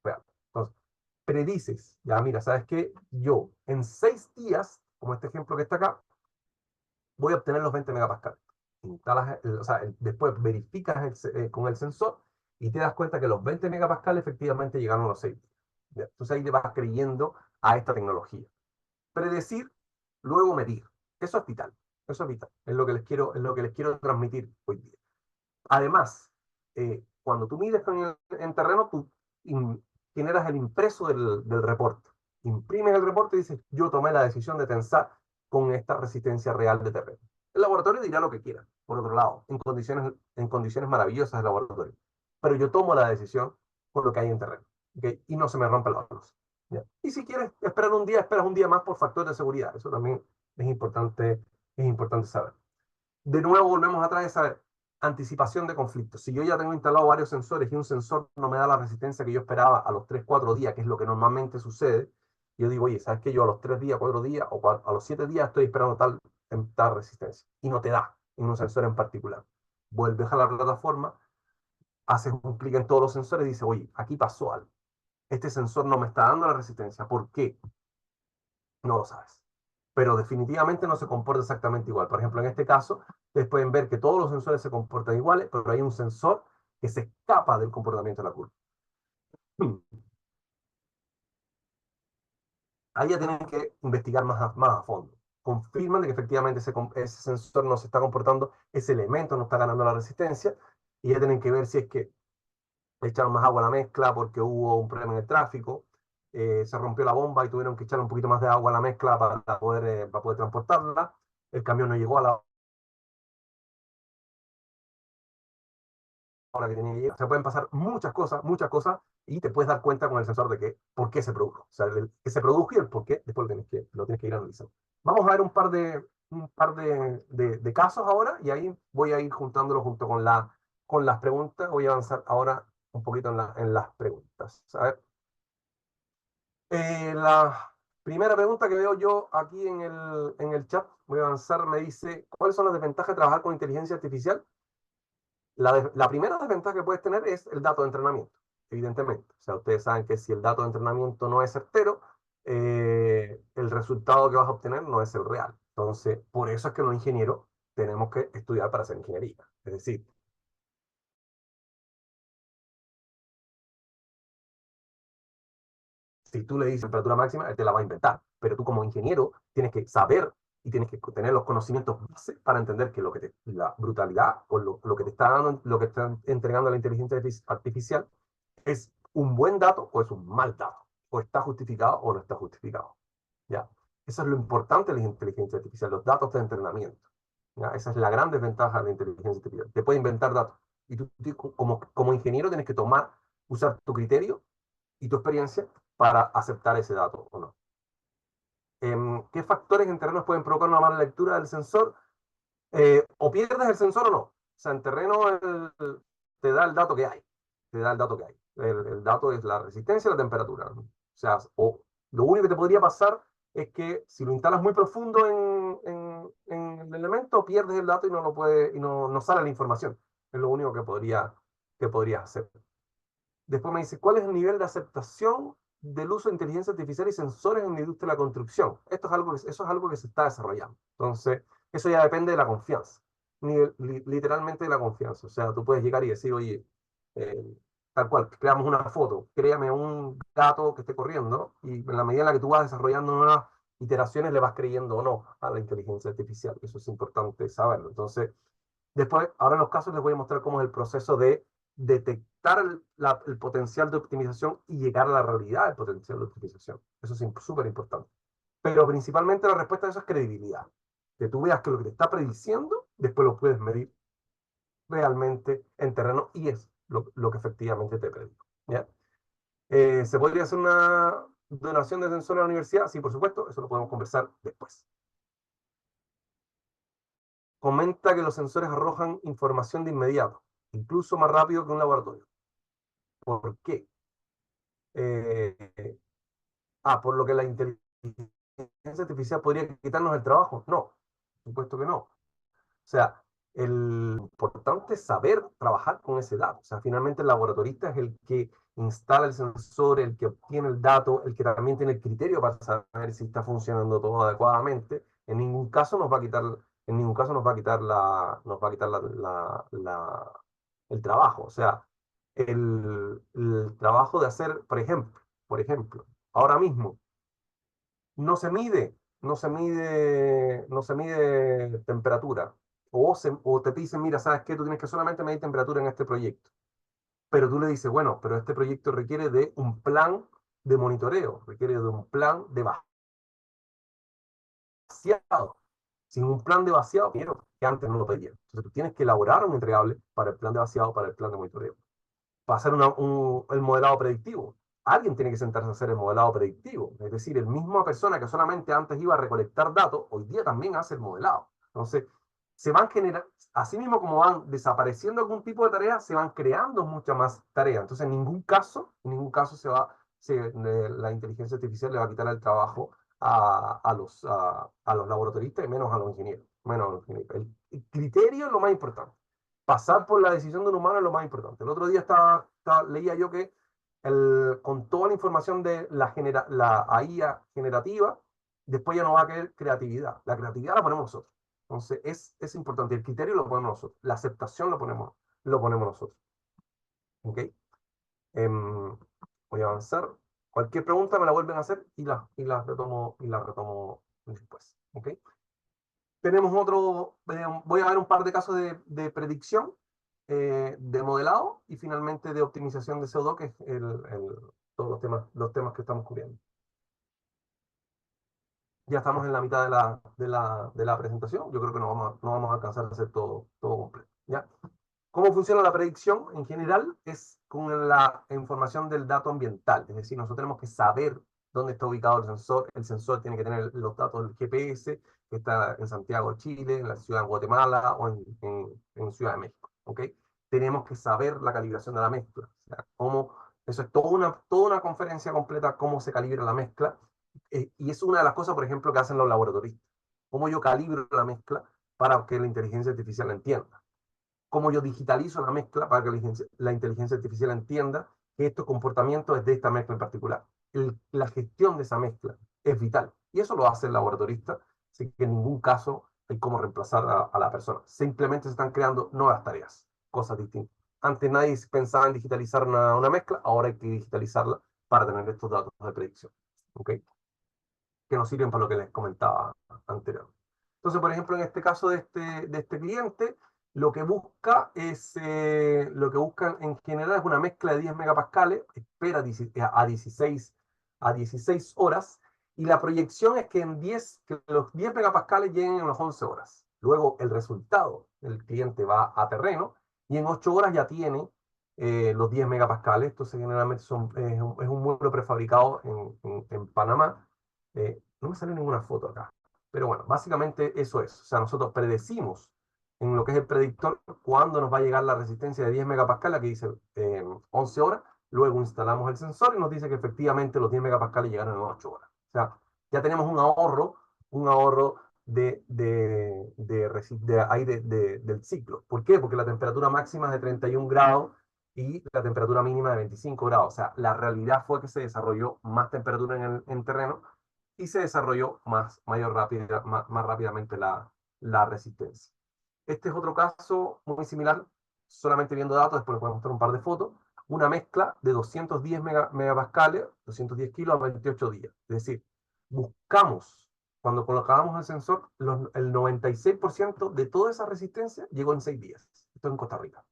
Entonces, predices, ya mira, ¿sabes qué? Yo en 6 días, como este ejemplo que está acá, voy a obtener los 20 megapascales. O sea, después verificas con el sensor y te das cuenta que los 20 megapascales efectivamente llegaron a los 6 días. ¿Ya? Entonces ahí te vas creyendo a esta tecnología. Predecir, luego medir. Eso es vital. Eso es vital. Es lo que les quiero transmitir hoy día. Además, cuando tú mides en terreno, tú generas el impreso del reporte. Imprimes el reporte y dices, yo tomé la decisión de tensar con esta resistencia real de terreno. El laboratorio dirá lo que quiera, por otro lado, en condiciones maravillosas de laboratorio. Pero yo tomo la decisión por lo que hay en terreno, ¿okay? Y no se me rompe la luz. ¿Ya? Y si quieres esperar un día, esperas un día más por factor de seguridad. Eso también es importante saber. De nuevo volvemos atrás de saber anticipación de conflictos. Si yo ya tengo instalado varios sensores y un sensor no me da la resistencia que yo esperaba a los 3, 4 días, que es lo que normalmente sucede, yo digo, oye, ¿sabes qué? Yo a los 3 días, 4 días o a los 7 días estoy esperando tal resistencia. Y no te da en un sensor en particular. Vuelves a la plataforma, haces un clic en todos los sensores y dices, oye, aquí pasó algo. Este sensor no me está dando la resistencia. ¿Por qué? No lo sabes. Pero definitivamente no se comporta exactamente igual. Por ejemplo, en este caso, ustedes pueden ver que todos los sensores se comportan iguales, pero hay un sensor que se escapa del comportamiento de la curva. Ahí ya tienen que investigar más a fondo. Confirman de que efectivamente ese sensor no se está comportando, ese elemento no está ganando la resistencia, y ya tienen que ver si es que le echaron más agua a la mezcla porque hubo un problema en el tráfico, se rompió la bomba y tuvieron que echar un poquito más de agua a la mezcla para poder transportarla, el camión no llegó a la hora que tenía que llegar. O sea, pueden pasar muchas cosas, y te puedes dar cuenta con el sensor de que por qué se produjo. O sea, que se produjo y el por qué, después lo tienes que ir analizando. Vamos a ver un par de casos ahora, y ahí voy a ir juntándolo junto con las preguntas. Voy a avanzar ahora un poquito en las preguntas. A ver. La primera pregunta que veo yo aquí en el chat, voy a avanzar, me dice, ¿cuáles son las desventajas de trabajar con inteligencia artificial? La primera desventaja que puedes tener es el dato de entrenamiento, evidentemente. O sea, ustedes saben que si el dato de entrenamiento no es certero, el resultado que vas a obtener no es el real. Entonces, por eso es que los ingenieros tenemos que estudiar para hacer ingeniería. Es decir, si tú le dices temperatura máxima, él te la va a inventar. Pero tú como ingeniero tienes que saber y tienes que tener los conocimientos base para entender que la brutalidad o lo que te está dando, lo que está entregando la inteligencia artificial es un buen dato o es un mal dato. O está justificado o no está justificado. ¿Ya? Eso es lo importante de la inteligencia artificial, los datos de entrenamiento. ¿Ya? Esa es la gran desventaja de la inteligencia artificial. Te puede inventar datos. Y tú como ingeniero tienes que usar tu criterio y tu experiencia para aceptar ese dato o no. ¿Qué factores en terrenos pueden provocar una mala lectura del sensor? O pierdes el sensor o no. O sea, en terreno te da el dato que hay. Te da el dato que hay. El dato es la resistencia y la temperatura. O sea, lo único que te podría pasar es que si lo instalas muy profundo en el elemento, pierdes el dato y no lo puede, y no sale la información. Es lo único que podrías hacer. Después me dice, ¿cuál es el nivel de aceptación del uso de inteligencia artificial y sensores en la industria de la construcción? Eso es algo que se está desarrollando. Entonces, eso ya depende de la confianza, literalmente de la confianza. O sea, tú puedes llegar y decir, oye, eh, tal cual, creamos una foto, créame un gato que esté corriendo, y en la medida en la que tú vas desarrollando nuevas iteraciones, le vas creyendo o no a la inteligencia artificial. Eso es importante saberlo. Entonces, después, ahora en los casos les voy a mostrar cómo es el proceso de detectar el potencial de optimización y llegar a la realidad del potencial de optimización. Eso es súper importante. Pero principalmente la respuesta a eso es credibilidad. Que tú veas que lo que te está prediciendo, después lo puedes medir realmente en terreno y es lo que efectivamente te predijo. ¿Ya? ¿Se podría hacer una donación de sensores a la universidad? Sí, por supuesto, eso lo podemos conversar después. Comenta que los sensores arrojan información de inmediato, incluso más rápido que un laboratorio. ¿Por qué? Eh, por lo que la inteligencia artificial podría quitarnos el trabajo. No, por supuesto que no. O sea, el importante es saber trabajar con ese dato. O sea, finalmente el laboratorista es el que instala el sensor, el que obtiene el dato, el que también tiene el criterio para saber si está funcionando todo adecuadamente. En ningún caso nos va a quitar, en ningún caso el trabajo. O sea, el trabajo de hacer, por ejemplo, ahora mismo no se mide temperatura. O te dicen, mira, ¿sabes qué? Tú tienes que solamente medir temperatura en este proyecto. Pero tú le dices, bueno, pero este proyecto requiere de un plan de monitoreo, requiere de un plan de vaciado. Sin un plan de vaciado, que antes no lo pedían. Entonces tú tienes que elaborar un entregable para el plan de vaciado, para el plan de monitoreo. Para hacer el modelado predictivo, alguien tiene que sentarse a hacer el modelado predictivo. Es decir, el misma persona que solamente antes iba a recolectar datos, hoy día también hace el modelado. Entonces, se van generando, así mismo como van desapareciendo algún tipo de tareas, se van creando muchas más tareas. Entonces, en ningún caso la inteligencia artificial le va a quitar el trabajo a los laboratoristas y menos a los ingenieros. Menos a los ingenieros. El criterio es lo más importante. Pasar por la decisión de un humano es lo más importante. El otro día leía yo que con toda la información de la IA generativa, después ya no va a querer creatividad. La creatividad la ponemos nosotros. Entonces, es importante. El criterio lo ponemos nosotros. La aceptación lo ponemos nosotros. ¿Ok? Voy a avanzar. Cualquier pregunta me la vuelven a hacer y la retomo después. ¿Ok? Tenemos voy a ver un par de casos de predicción, de modelado y finalmente de optimización de CO2, que es todos los temas que estamos cubriendo. Ya estamos en la mitad de la presentación. Yo creo que no vamos a alcanzar a hacer todo completo. ¿Ya? ¿Cómo funciona la predicción? En general es con la información del dato ambiental. Es decir, nosotros tenemos que saber dónde está ubicado el sensor. El sensor tiene que tener los datos del GPS, que está en Santiago, Chile, en la ciudad de Guatemala o en Ciudad de México. ¿Ok? Tenemos que saber la calibración de la mezcla. O sea, eso es toda una conferencia completa, cómo se calibra la mezcla. Y es una de las cosas, por ejemplo, que hacen los laboratoristas. Cómo yo calibro la mezcla para que la inteligencia artificial la entienda. Cómo yo digitalizo la mezcla para que la inteligencia artificial entienda que estos comportamientos es de esta mezcla en particular. La gestión de esa mezcla es vital. Y eso lo hace el laboratorista, así que en ningún caso hay cómo reemplazar a la persona. Simplemente se están creando nuevas tareas, cosas distintas. Antes nadie pensaba en digitalizar una mezcla, ahora hay que digitalizarla para tener estos datos de predicción. ¿Ok? Que nos sirven para lo que les comentaba anteriormente. Entonces, por ejemplo, en este caso de este cliente, lo que buscan en general es una mezcla de 10 megapascales, espera a 16 horas, y la proyección es que los 10 megapascales lleguen en las 11 horas. Luego, el resultado, el cliente va a terreno y en 8 horas ya tiene los 10 megapascales. Entonces, generalmente es un mueble prefabricado en Panamá. No me sale ninguna foto acá. Pero bueno, básicamente eso es. O sea, nosotros predecimos en lo que es el predictor cuándo nos va a llegar la resistencia de 10 megapascales, que dice 11 horas. Luego instalamos el sensor y nos dice que efectivamente los 10 megapascales llegaron en 8 horas. O sea, ya tenemos un ahorro de aire del ciclo. ¿Por qué? Porque la temperatura máxima es de 31 grados y la temperatura mínima de 25 grados. O sea, la realidad fue que se desarrolló más temperatura en terreno y se desarrolló más rápidamente la resistencia. Este es otro caso muy similar, solamente viendo datos, después les voy a mostrar un par de fotos, una mezcla de 210 megapascales, 210 kilos a 28 días. Es decir, buscamos, cuando colocábamos el sensor, el 96% de toda esa resistencia llegó en 6 días. Esto en Costa Rica.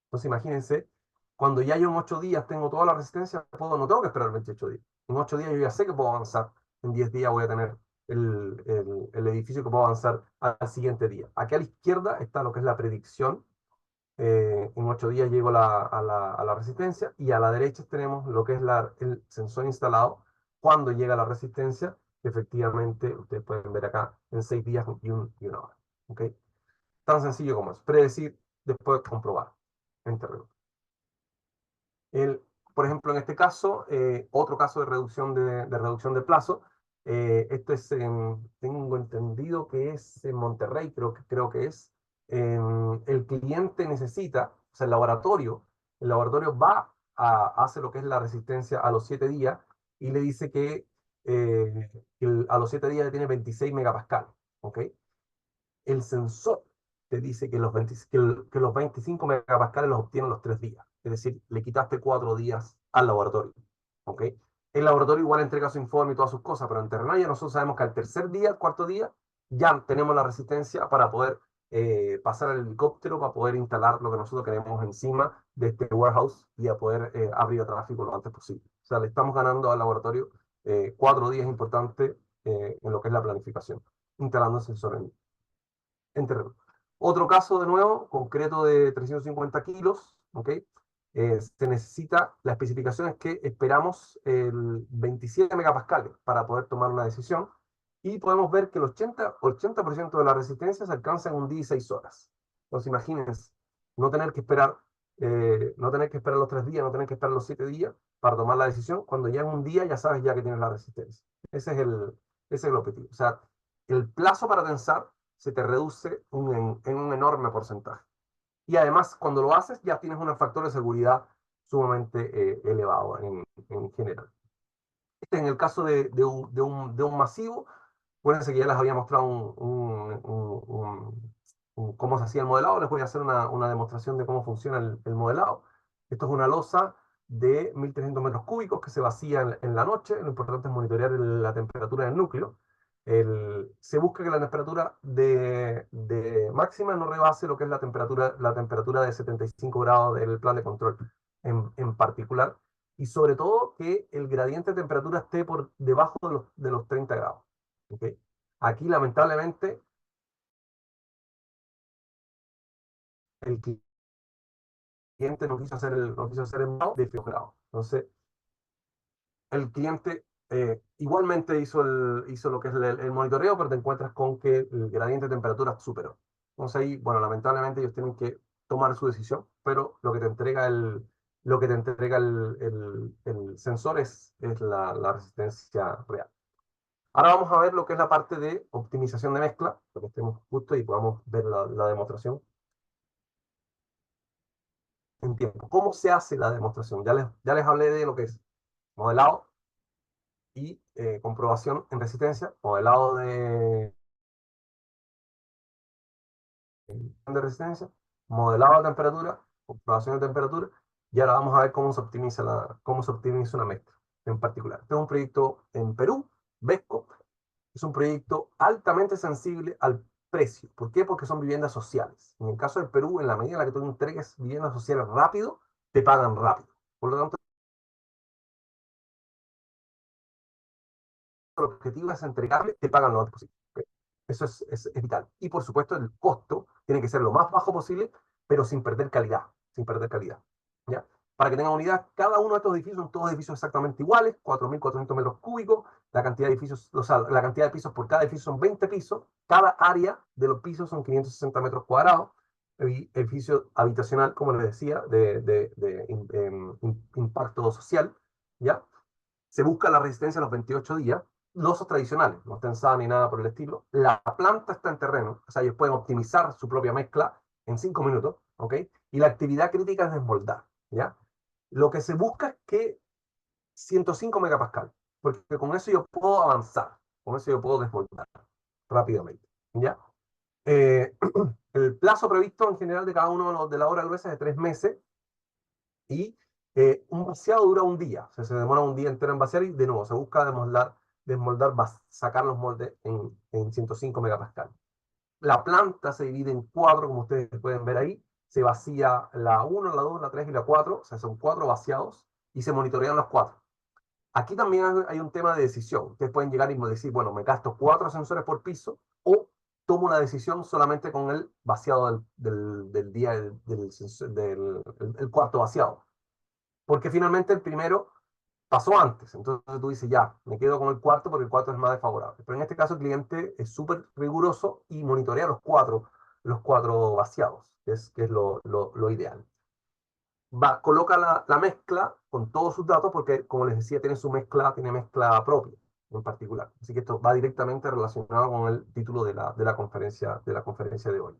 Entonces imagínense, cuando ya yo en 8 días tengo toda la resistencia, no tengo que esperar 28 días. En 8 días yo ya sé que puedo avanzar. En 10 días voy a tener el edificio que puedo avanzar al siguiente día. Aquí a la izquierda está lo que es la predicción. En 8 días llego a la resistencia y a la derecha tenemos lo que es el sensor instalado cuando llega la resistencia, que efectivamente ustedes pueden ver acá en 6 días y una hora. ¿Ok? Tan sencillo como es. Predecir, después comprobar en terreno. Por ejemplo, en este caso, otro caso de reducción de plazo, esto tengo entendido que es en Monterrey, creo que es. El cliente necesita, o sea, el laboratorio hace lo que es la resistencia a los 7 días y le dice que a los 7 días tiene 26 megapascales, ¿ok? El sensor te dice que los 25 megapascales los obtiene en los 3 días. Es decir, le quitaste 4 días al laboratorio. ¿Ok? El laboratorio igual entrega su informe y todas sus cosas, pero en Terrenoya nosotros sabemos que al tercer día, al cuarto día, ya tenemos la resistencia para poder pasar al helicóptero, para poder instalar lo que nosotros queremos encima de este warehouse y a poder abrir el tráfico lo antes posible. O sea, le estamos ganando al laboratorio 4 días importantes en lo que es la planificación, instalando el sensor en terreno. Otro caso de nuevo, concreto de 350 kilos, ¿ok? Se necesita, la especificación es que esperamos el 27 megapascales para poder tomar una decisión y podemos ver que el 80% de la resistencia se alcanza en un día y 6 horas. Entonces imagínense, no tener que esperar, no tener que esperar los 3 días, no tener que esperar los 7 días para tomar la decisión, cuando ya en un día ya sabes ya que tienes la resistencia. Ese es el objetivo. O sea, el plazo para tensar se te reduce en un enorme porcentaje. Y además, cuando lo haces, ya tienes un factor de seguridad sumamente elevado en general. En el caso de un masivo, acuérdense que ya les había mostrado cómo se hacía el modelado. Les voy a hacer una demostración de cómo funciona el modelado. Esto es una losa de 1300 metros cúbicos que se vacía en la noche. Lo importante es monitorear la temperatura del núcleo. Se busca que la temperatura de máxima no rebase lo que es la temperatura de 75 grados del plan de control en particular, y sobre todo que el gradiente de temperatura esté por debajo de los 30 grados. ¿Okay? Aquí, lamentablemente, el cliente no quiso hacer el modelado de frío grado. Entonces, el cliente igualmente hizo lo que es el monitoreo, pero te encuentras con que el gradiente de temperatura superó. Entonces ahí, bueno, lamentablemente ellos tienen que tomar su decisión, pero lo que te entrega el sensor es la resistencia real. Ahora vamos a ver lo que es la parte de optimización de mezcla, para que estemos justo y podamos ver la demostración en tiempo. ¿Cómo se hace la demostración? Ya les hablé de lo que es modelado y comprobación en resistencia, modelado de resistencia, modelado de temperatura, comprobación de temperatura, y ahora vamos a ver cómo se optimiza una mezcla en particular. Este es un proyecto en Perú, Vesco. Es un proyecto altamente sensible al precio. ¿Por qué? Porque son viviendas sociales. En el caso del Perú, en la medida en la que tú entregues viviendas sociales rápido, te pagan rápido. Por lo tanto, el objetivo es entregarle, te pagan lo antes posible. ¿Okay? Eso es vital. Y por supuesto, el costo tiene que ser lo más bajo posible, pero sin perder calidad. Sin perder calidad. ¿Ya? Para que tengan unidad, cada uno de estos edificios son todos edificios exactamente iguales, 4.400 metros cúbicos, la cantidad de edificios, o sea, la cantidad de pisos por cada edificio son 20 pisos, cada área de los pisos son 560 metros cuadrados, y edificio habitacional, como les decía, de impacto social, ¿ya? Se busca la resistencia a los 28 días, losos tradicionales, no tensadas ni nada por el estilo. La planta está en terreno, o sea, ellos pueden optimizar su propia mezcla en 5 minutos, ¿ok? Y la actividad crítica es desmoldar, ¿ya? Lo que se busca es que 105 megapascal, porque con eso yo puedo avanzar, con eso yo puedo desmoldar rápidamente, ¿ya? Eh, el plazo previsto en general de cada uno de la obra gruesa es de 3 meses, y un vaciado dura un día, o sea, se demora un día entero en vaciar, y de nuevo se busca desmoldar, sacar los moldes en 105 megapascal. La planta se divide en 4, como ustedes pueden ver ahí. Se vacía la 1, la 2, la 3 y la 4, o sea, son 4 vaciados, y se monitorean los 4. Aquí también hay un tema de decisión. Ustedes pueden llegar y decir, bueno, me gasto 4 sensores por piso, o tomo una decisión solamente con el vaciado del día, el cuarto vaciado. Porque finalmente el primero pasó antes. Entonces tú dices, ya, me quedo con el cuarto porque el cuarto es más desfavorable. Pero en este caso el cliente es súper riguroso y monitorea los cuatro vaciados, que es lo ideal. Coloca la mezcla con todos sus datos porque, como les decía, tiene mezcla propia en particular. Así que esto va directamente relacionado con el título de la conferencia de hoy.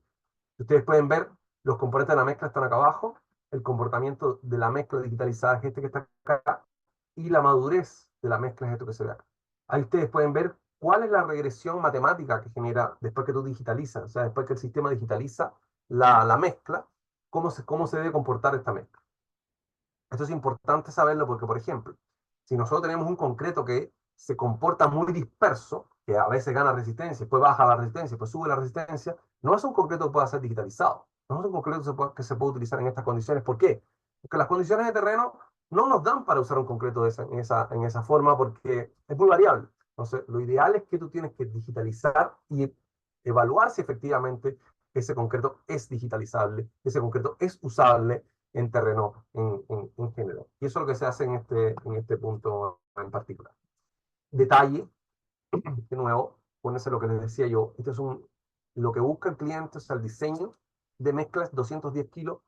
Ustedes pueden ver, los componentes de la mezcla están acá abajo, el comportamiento de la mezcla digitalizada es este que está acá, y la madurez de la mezcla es esto que se ve acá. Ahí ustedes pueden ver cuál es la regresión matemática que genera después que tú digitalizas, o sea, después que el sistema digitaliza la mezcla, cómo se debe comportar esta mezcla. Esto es importante saberlo porque, por ejemplo, si nosotros tenemos un concreto que se comporta muy disperso, que a veces gana resistencia, después baja la resistencia, después sube la resistencia, no es un concreto que pueda ser digitalizado. No es un concreto que se puede utilizar en estas condiciones. ¿Por qué? Porque las condiciones de terreno no nos dan para usar un concreto en esa forma, porque es muy variable. Entonces, lo ideal es que tú tienes que digitalizar y evaluar si efectivamente ese concreto es digitalizable, ese concreto es usable en terreno en general. Y eso es lo que se hace en este punto en particular. Detalle, de nuevo, ponerse lo que les decía yo, este es lo que busca el cliente, es el diseño de mezclas 210 kilos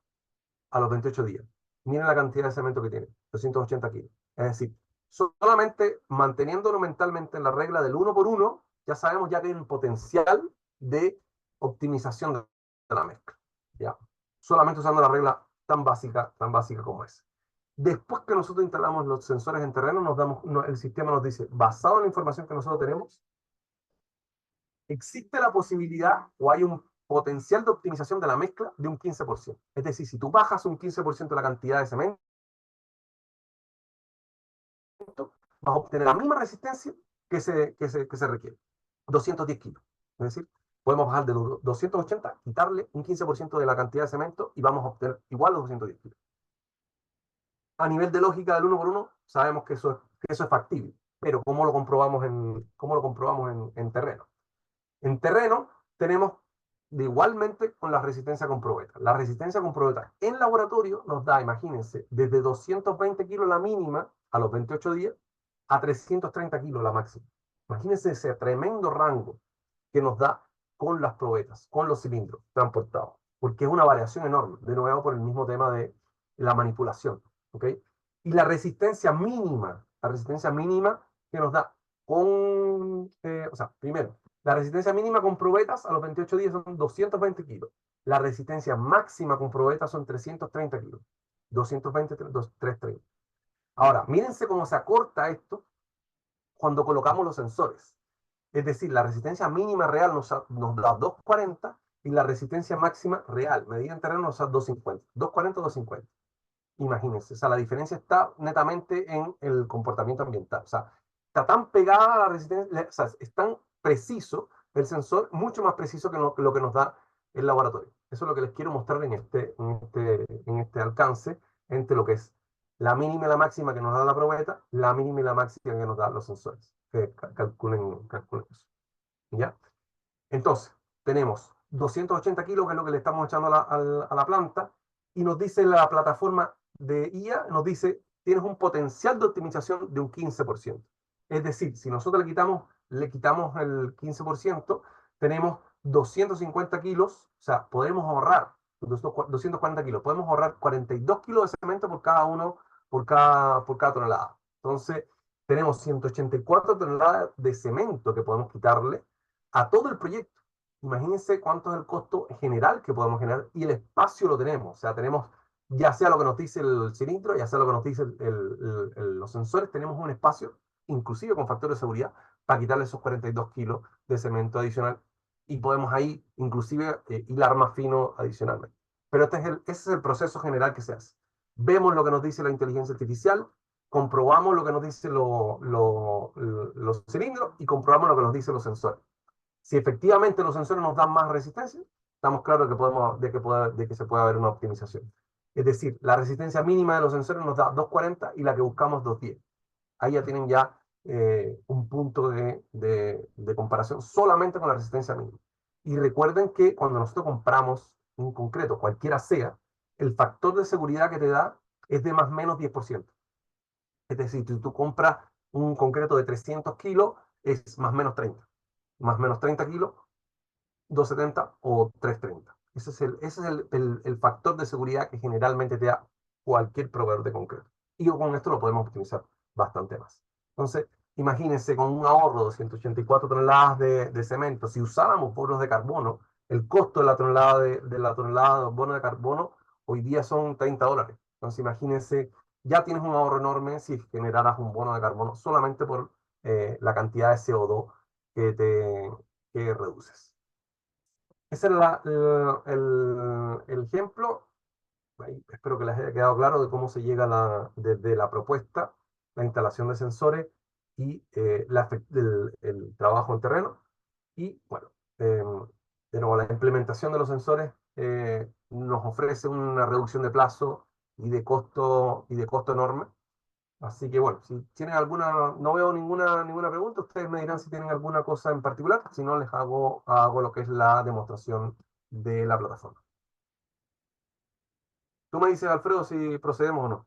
a los 28 días. Miren la cantidad de cemento que tiene, 280 kilos. Es decir, solamente manteniéndonos mentalmente en la regla del uno por uno, ya sabemos ya que hay un potencial de optimización de la mezcla. ¿Ya? Solamente usando la regla tan básica como es. Después que nosotros instalamos los sensores en terreno, el sistema nos dice, basado en la información que nosotros tenemos, existe la posibilidad o hay un potencial de optimización de la mezcla de un 15%. Es decir, si tú bajas un 15% la cantidad de cemento, vas a obtener la misma resistencia que se requiere, 210 kilos. Es decir, podemos bajar de los 280, quitarle un 15% de la cantidad de cemento y vamos a obtener igual los 210 kilos. A nivel de lógica del uno por uno, sabemos que eso es factible, pero ¿cómo lo comprobamos en terreno? En terreno tenemos igualmente con la resistencia con probeta. La resistencia con probeta en laboratorio nos da, imagínense, desde 220 kilos la mínima a los 28 días a 330 kilos la máxima. Imagínense ese tremendo rango que nos da con las probetas, con los cilindros transportados, porque es una variación enorme, de nuevo por el mismo tema de la manipulación. ¿Ok? Y la resistencia mínima que nos da o sea, primero, la resistencia mínima con probetas a los 28 días son 220 kilos. La resistencia máxima con probetas son 330 kilos. 220, 330. Ahora, mírense cómo se acorta esto cuando colocamos los sensores. Es decir, la resistencia mínima real nos da 240 y la resistencia máxima real, medida en terreno, nos da 250. 240, 250. Imagínense, o sea, la diferencia está netamente en el comportamiento ambiental. O sea, está tan pegada a la resistencia, o sea, es tan preciso el sensor, mucho más preciso que lo que nos da el laboratorio. Eso es lo que les quiero mostrar en este alcance entre lo que es la mínima y la máxima que nos da la probeta, la mínima y la máxima que nos dan los sensores. Que calculen eso. ¿Ya? Entonces, tenemos 280 kilos, que es lo que le estamos echando a la planta, y nos dice la plataforma de IA, nos dice, tienes un potencial de optimización de un 15%. Es decir, si nosotros le quitamos el 15%, tenemos 250 kilos, o sea, podemos ahorrar 240 kilos, podemos ahorrar 42 kilos de cemento por cada tonelada. Entonces, tenemos 184 toneladas de cemento que podemos quitarle a todo el proyecto. Imagínense cuánto es el costo general que podemos generar y el espacio lo tenemos. O sea, tenemos ya sea lo que nos dice el cilindro, ya sea lo que nos dice los sensores, tenemos un espacio, inclusive con factor de seguridad, para quitarle esos 42 kilos de cemento adicional y podemos ahí inclusive hilar más fino adicionalmente. Pero ese es el proceso general que se hace. Vemos lo que nos dice la inteligencia artificial, comprobamos lo que nos dicen los cilindros y comprobamos lo que nos dicen los sensores. Si efectivamente los sensores nos dan más resistencia, estamos claros de que se puede haber una optimización. Es decir, la resistencia mínima de los sensores nos da 240 y la que buscamos 210. Ahí ya tienen un punto de comparación solamente con la resistencia mínima. Y recuerden que cuando nosotros compramos un concreto, cualquiera sea, el factor de seguridad que te da es de más o menos 10%. Es decir, si tú compras un concreto de 300 kilos, es más o menos 30. Más o menos 30 kilos, 270 o 330. Ese es el factor de seguridad que generalmente te da cualquier proveedor de concreto. Y con esto lo podemos optimizar bastante más. Entonces, imagínense con un ahorro de 184 toneladas de cemento, si usáramos bonos de carbono, el costo de la tonelada de bono de carbono hoy día son $30. Entonces, imagínense, ya tienes un ahorro enorme si generaras un bono de carbono solamente por la cantidad de CO2 que reduces. Ese es el ejemplo. Ahí espero que les haya quedado claro de cómo se llega desde la propuesta, la instalación de sensores y el trabajo en terreno. Y bueno, de nuevo, la implementación de los sensores nos ofrece una reducción de plazo y de costo enorme. Así que bueno, si tienen no veo ninguna pregunta, ustedes me dirán si tienen alguna cosa en particular, si no les hago lo que es la demostración de la plataforma. Tú me dices, Alfredo, si procedemos o no.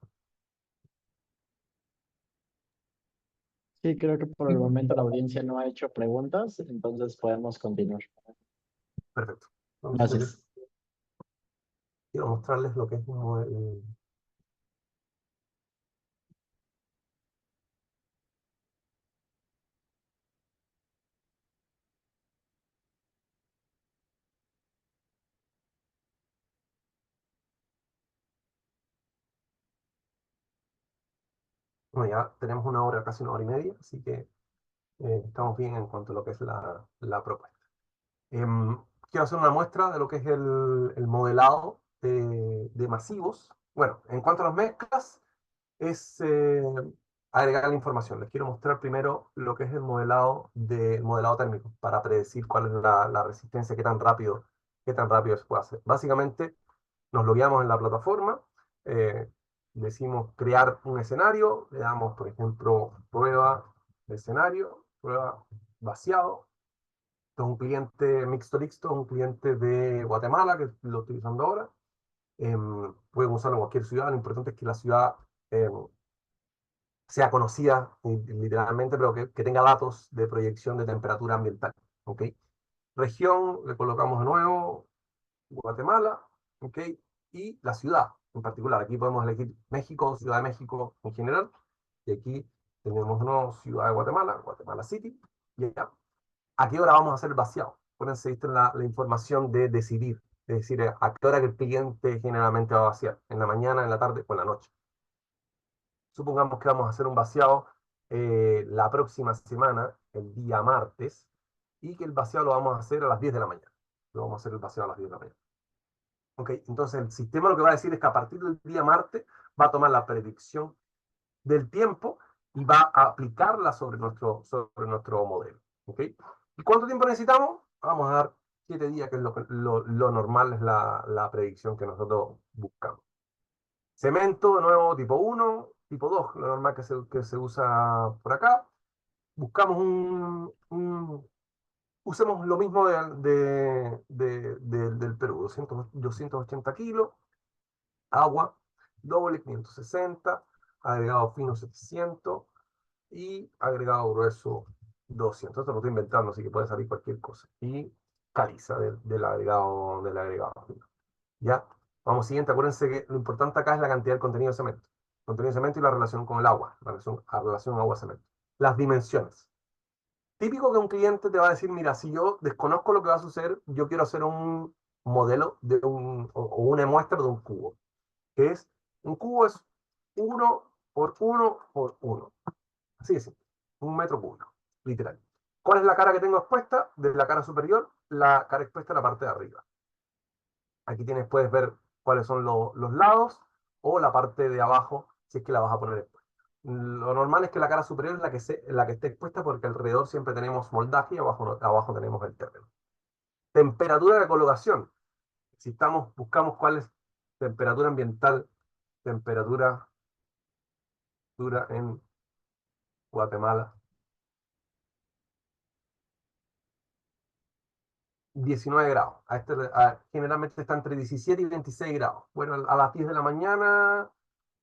Sí, creo que por el momento la audiencia no ha hecho preguntas, entonces podemos continuar. Perfecto. Entonces, Gracias. quiero mostrarles lo que es un modelo. Bueno, ya tenemos una hora, casi una hora y media, así que estamos bien en cuanto a lo que es la propuesta. Em, Quiero hacer una muestra de lo que es el modelado de masivos. Bueno, en cuanto a las mezclas, es agregar la información. Les quiero mostrar primero lo que es el modelado térmico para predecir cuál es la resistencia, qué tan rápido se puede hacer. Básicamente, nos logueamos en la plataforma, eh, decimos crear un escenario, le damos, por ejemplo, prueba de escenario, prueba vaciado. Esto es un cliente mixto Lixto, un cliente de Guatemala que lo estoy usando ahora. Pueden usarlo en cualquier ciudad, lo importante es que la ciudad em, sea conocida literalmente, pero que tenga datos de proyección de temperatura ambiental. ¿Ok? Región, le colocamos de nuevo Guatemala, ¿ok? Y la ciudad en particular. Aquí podemos elegir México, Ciudad de México en general. Y aquí tenemos ¿no? Ciudad de Guatemala, Guatemala City. Y ya. ¿A qué hora vamos a hacer el vaciado? Acuérdense, viste la información de decidir. Es decir, a qué hora que el cliente generalmente va a vaciar. En la mañana, en la tarde o en la noche. Supongamos que vamos a hacer un vaciado la próxima semana, el día martes, y que el vaciado lo vamos a hacer a las 10 de la mañana. Lo vamos a hacer el vaciado a las 10 de la mañana. Ok, entonces el sistema lo que va a decir es que a partir del día martes va a tomar la predicción del tiempo y va a aplicarla sobre nuestro modelo. ¿Ok? ¿Y cuánto tiempo necesitamos? Vamos a dar 7 días, que es lo normal, es la predicción que nosotros buscamos. Cemento, de nuevo, tipo 1, tipo 2, lo normal que se usa por acá. Buscamos usemos lo mismo del Perú, 280 kilos, agua, doble 560, agregado fino 700 y agregado grueso 200. Esto lo estoy inventando, así que puede salir cualquier cosa. Y caliza del agregado fino. ¿Ya? Vamos siguiente, acuérdense que lo importante acá es la cantidad del contenido de cemento. Contenido de cemento y la relación con el agua, la relación agua-cemento. Las dimensiones. Típico que un cliente te va a decir, mira, si yo desconozco lo que va a suceder, yo quiero hacer un modelo o una muestra de un cubo, que es, un cubo es 1 por 1 por 1. Así de simple, un metro cúbico, literal. ¿Cuál es la cara que tengo expuesta? De la cara superior, la cara expuesta a la parte de arriba. Aquí puedes ver cuáles son los lados o la parte de abajo, si es que la vas a poner expuesta. Lo normal es que la cara superior es la que esté expuesta porque alrededor siempre tenemos moldaje y abajo tenemos el terreno. Temperatura de colocación. Si buscamos cuál es temperatura ambiental, temperatura dura en Guatemala. 19 grados. Generalmente está entre 17 y 26 grados. Bueno, a las 10 de la mañana,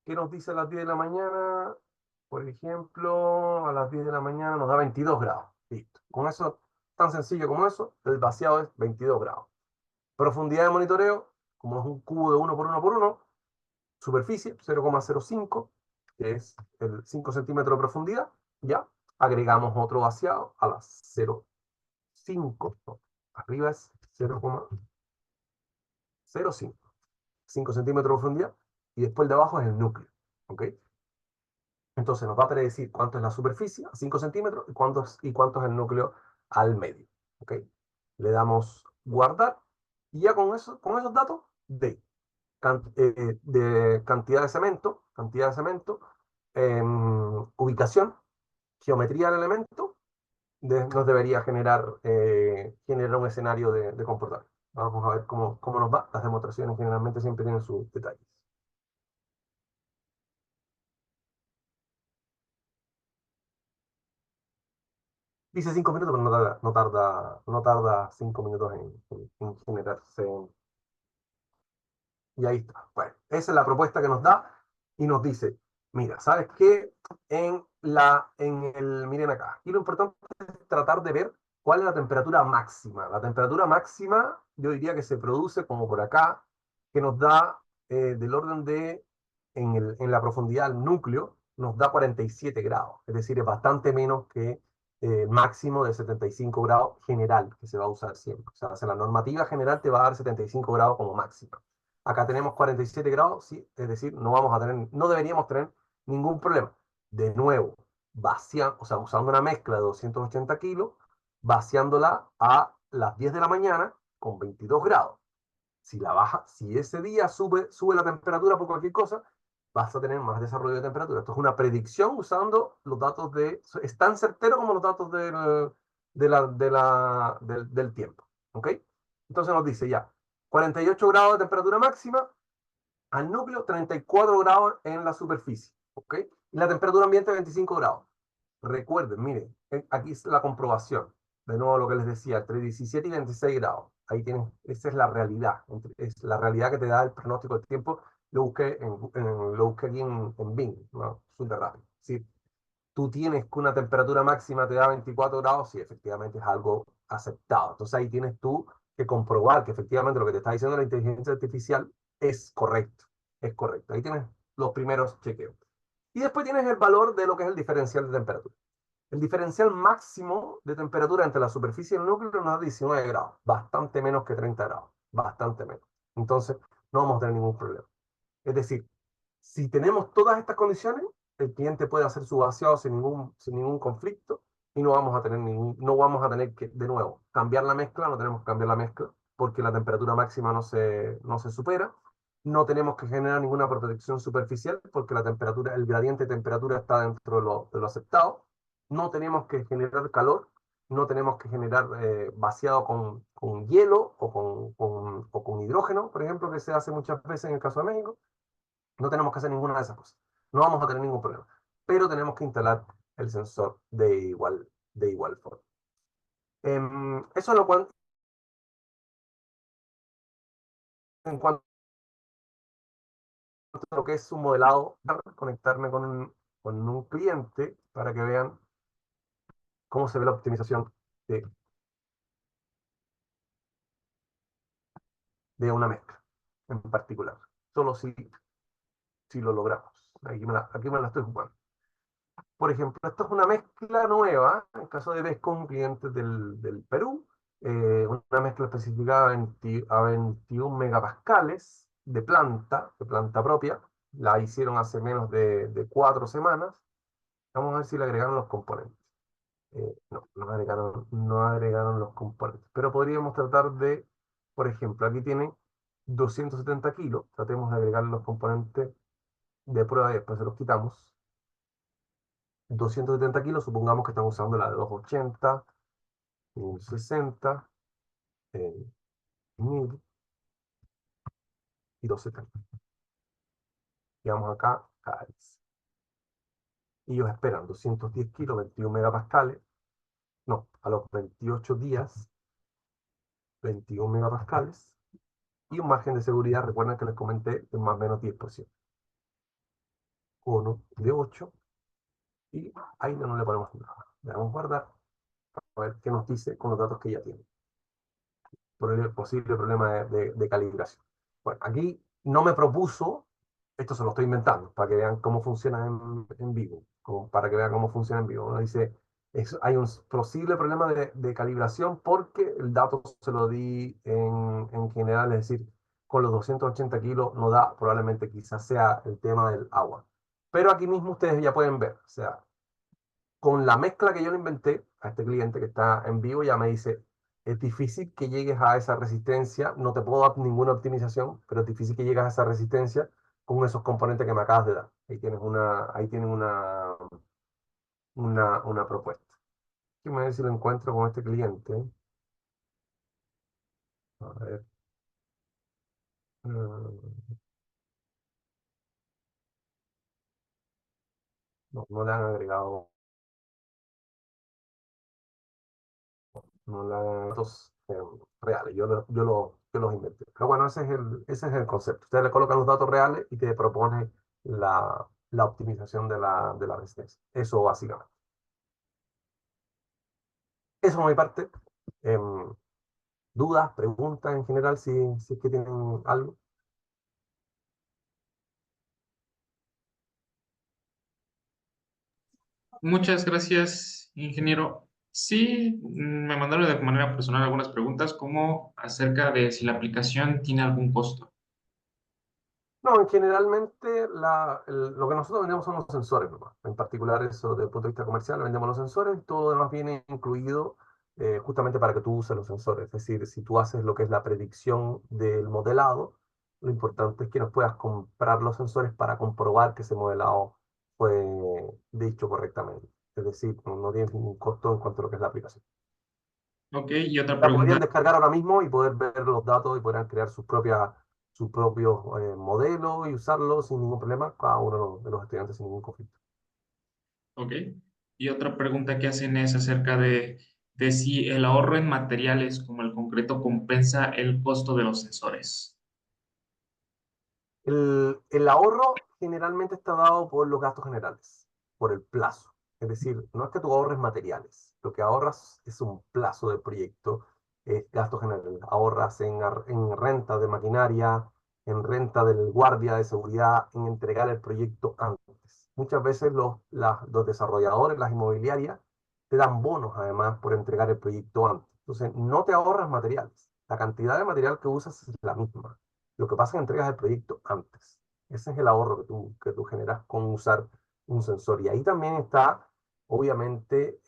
¿qué nos dice a las 10 de la mañana? Por ejemplo, a las 10 de la mañana nos da 22 grados. Listo. Con eso, tan sencillo como eso, el vaciado es 22 grados. Profundidad de monitoreo, como es un cubo de 1 por 1 por 1, superficie 0,05, que es el 5 centímetros de profundidad, ya. Agregamos otro vaciado a las 0,5. No, arriba es 0,05. 5 centímetros de profundidad. Y después de abajo es el núcleo. ¿Ok? Entonces nos va a predecir cuánto es la superficie a 5 centímetros y cuánto es el núcleo al medio. ¿Ok? Le damos guardar y ya con esos datos de cantidad de cemento, ubicación, geometría del elemento, nos debería generar un escenario de comportamiento. Vamos a ver cómo nos va. Las demostraciones generalmente siempre tienen sus detalles. Dice 5 minutos, pero no tarda 5 minutos en generarse. Y ahí está. Bueno, esa es la propuesta que nos da y nos dice, mira, ¿sabes qué? Miren acá, y lo importante es tratar de ver cuál es la temperatura máxima. La temperatura máxima, yo diría que se produce como por acá, que nos da del orden de, en la profundidad del núcleo, nos da 47 grados. Es decir, es bastante menos que el máximo de 75 grados general que se va a usar siempre. O sea, la normativa general te va a dar 75 grados como máxima. Acá tenemos 47 grados, sí, es decir, no deberíamos tener ningún problema. De nuevo, o sea, usando una mezcla de 280 kilos, vaciándola a las 10 de la mañana con 22 grados. Si ese día sube la temperatura por cualquier cosa, vas a tener más desarrollo de temperatura. Esto es una predicción usando los datos es tan certero como los datos del tiempo. ¿Ok? Entonces nos dice ya, 48 grados de temperatura máxima, al núcleo 34 grados en la superficie, ¿ok? Y la temperatura ambiente 25 grados. Recuerden, miren, aquí es la comprobación. De nuevo lo que les decía, entre 17 y 26 grados. Ahí tienes, esa es la realidad. Es la realidad que te da el pronóstico del tiempo. Lo busqué aquí en Bing, ¿no? Súper rápido. Si tú tienes que una temperatura máxima te da 24 grados, sí, efectivamente es algo aceptado. Entonces ahí tienes tú que comprobar que efectivamente lo que te está diciendo la inteligencia artificial es correcto. Es correcto. Ahí tienes los primeros chequeos. Y después tienes el valor de lo que es el diferencial de temperatura. El diferencial máximo de temperatura entre la superficie y el núcleo nos da 19 grados, bastante menos que 30 grados, bastante menos. Entonces, no vamos a tener ningún problema. Es decir, si tenemos todas estas condiciones, el cliente puede hacer su vaciado sin ningún conflicto y no vamos a tener que, de nuevo, cambiar la mezcla, no tenemos que cambiar la mezcla porque la temperatura máxima no se supera. No tenemos que generar ninguna protección superficial porque el gradiente de temperatura está dentro de lo aceptado. No tenemos que generar calor, no tenemos que generar vaciado con hielo o con hidrógeno, por ejemplo, que se hace muchas veces en el caso de México. No tenemos que hacer ninguna de esas cosas. No vamos a tener ningún problema. Pero tenemos que instalar el sensor de igual forma. Eso es en cuanto a lo que es un modelado, conectarme con un cliente para que vean cómo se ve la optimización de, de una mezcla en particular. Solo si lo logramos. Aquí me la estoy jugando. Por ejemplo, esto es una mezcla nueva, en caso de ver con clientes del Perú, una mezcla especificada a 21 megapascales de planta propia. La hicieron hace menos de 4 semanas. Vamos a ver si le agregaron los componentes. No, no agregaron los componentes. Pero podríamos tratar de, por ejemplo, aquí tiene 270 kilos. Tratemos de agregar los componentes de prueba y después se los quitamos. 270 kilos, supongamos que están usando la de 280, 1060, 1000 y 270. Y vamos acá a Alice. Y ellos esperan 210 kilos, 21 megapascales. No, a los 28 días, 21 megapascales. Y un margen de seguridad, recuerden que les comenté, de más o menos 10%. Cono de 8. Y ahí no le ponemos nada. Le vamos a guardar a ver qué nos dice con los datos que ya tiene. Por el posible problema de calibración. Bueno, aquí no me propuso, esto se lo estoy inventando, para que vean cómo funciona en vivo, para que vean cómo funciona en vivo. Uno dice, hay un posible problema de calibración porque el dato se lo di en general, es decir, con los 280 kilos no da, probablemente quizás sea el tema del agua. Pero aquí mismo ustedes ya pueden ver, o sea, con la mezcla que yo le inventé a este cliente que está en vivo, ya me dice, es difícil que llegues a esa resistencia, no te puedo dar ninguna optimización, pero es difícil que llegues a esa resistencia con esos componentes que me acabas de dar. Ahí tienen una propuesta. Déjame ver si lo encuentro con este cliente. A ver. No, no le han agregado no la datos reales, yo los inventé. Pero bueno, ese es el concepto. Ustedes le colocan los datos reales y te propone la optimización de la resistencia. Eso básicamente. Eso por mi parte. Em, dudas, preguntas en general, si es que tienen algo. Muchas gracias, ingeniero. Sí, me mandaron de manera personal algunas preguntas, como acerca de si la aplicación tiene algún costo. No, generalmente lo que nosotros vendemos son los sensores nomás. En particular, eso desde el punto de vista comercial, vendemos los sensores, todo lo demás viene incluido justamente para que tú uses los sensores. Es decir, si tú haces lo que es la predicción del modelado, lo importante es que nos puedas comprar los sensores para comprobar que ese modelado fue dicho correctamente. Es decir, no tiene ningún costo en cuanto a lo que es la aplicación. Ok, y otra La podrían pregunta. descargar ahora mismo y poder ver los datos y podrán crear sus propios modelos y usarlos sin ningún problema, cada uno de los estudiantes sin ningún conflicto. Ok. Y otra pregunta que hacen es acerca de si el ahorro en materiales como el concreto compensa el costo de los sensores. El ahorro generalmente está dado por los gastos generales, por el plazo. Es decir, no es que tú ahorres materiales, lo que ahorras es un plazo de proyecto, es gasto general. Ahorras en renta de maquinaria, en renta del guardia de seguridad, en entregar el proyecto antes. Muchas veces los desarrolladores, las inmobiliarias, te dan bonos además por entregar el proyecto antes. Entonces, no te ahorras materiales. La cantidad de material que usas es la misma. Lo que pasa es que entregas el proyecto antes. Ese es el ahorro que tú generas con usar un sensor. Y ahí también está, obviamente,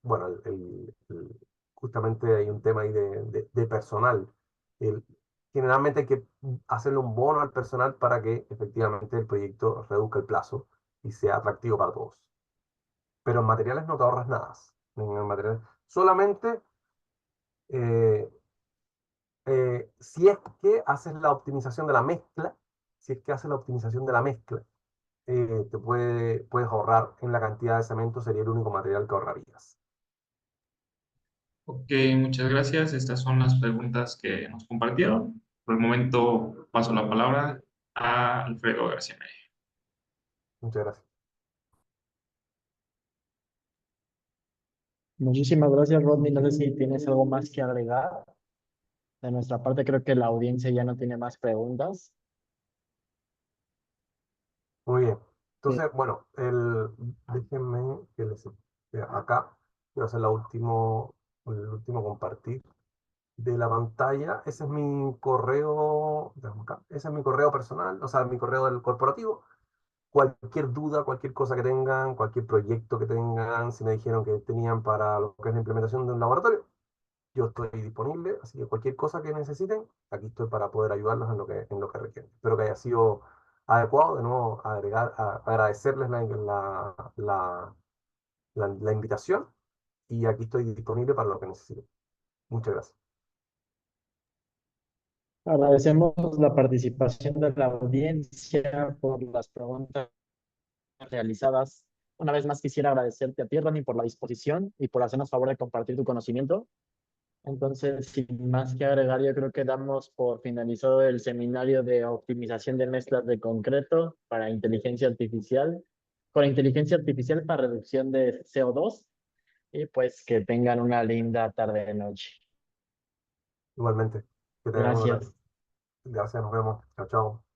bueno, justamente hay un tema ahí de personal. El- Generalmente hay que hacerle un bono al personal para que efectivamente el proyecto reduzca el plazo y sea atractivo para todos. Pero en materiales no te ahorras nada. En materiales, solamente eh, si es que haces la optimización de la mezcla, si es que haces la optimización de la mezcla, puedes ahorrar en la cantidad de cemento, sería el único material que ahorrarías. Ok, muchas gracias. Estas son las preguntas que nos compartieron. Por el momento paso la palabra a Alfredo García. Muchas gracias. Muchísimas gracias, Rodney. No sé si tienes algo más que agregar. De nuestra parte, creo que la audiencia ya no tiene más preguntas. Muy bien. Sí. Entonces, bueno, déjenme acá quiero hacer el último compartir de la pantalla. Ese es mi correo, déjame acá, ese es mi correo personal, o sea, mi correo del corporativo. Cualquier duda, cualquier cosa que tengan, cualquier proyecto que tengan, si me dijeron que tenían para lo que es la implementación de un laboratorio, yo estoy disponible, así que cualquier cosa que necesiten, aquí estoy para poder ayudarlos en lo que requieren. Espero que haya sido adecuado, de nuevo, agradecerles la invitación y aquí estoy disponible para lo que necesiten. Muchas gracias. Agradecemos la participación de la audiencia por las preguntas realizadas. Una vez más quisiera agradecerte a ti, Ronnie, por la disposición y por hacernos favor de compartir tu conocimiento. Entonces, sin más que agregar, yo creo que damos por finalizado el seminario de optimización de mezclas de concreto para inteligencia artificial, con inteligencia artificial para reducción de CO2 y pues que tengan una linda tarde de noche. Igualmente, que tengan una. Gracias. Gracias, nos vemos. Chao, chao.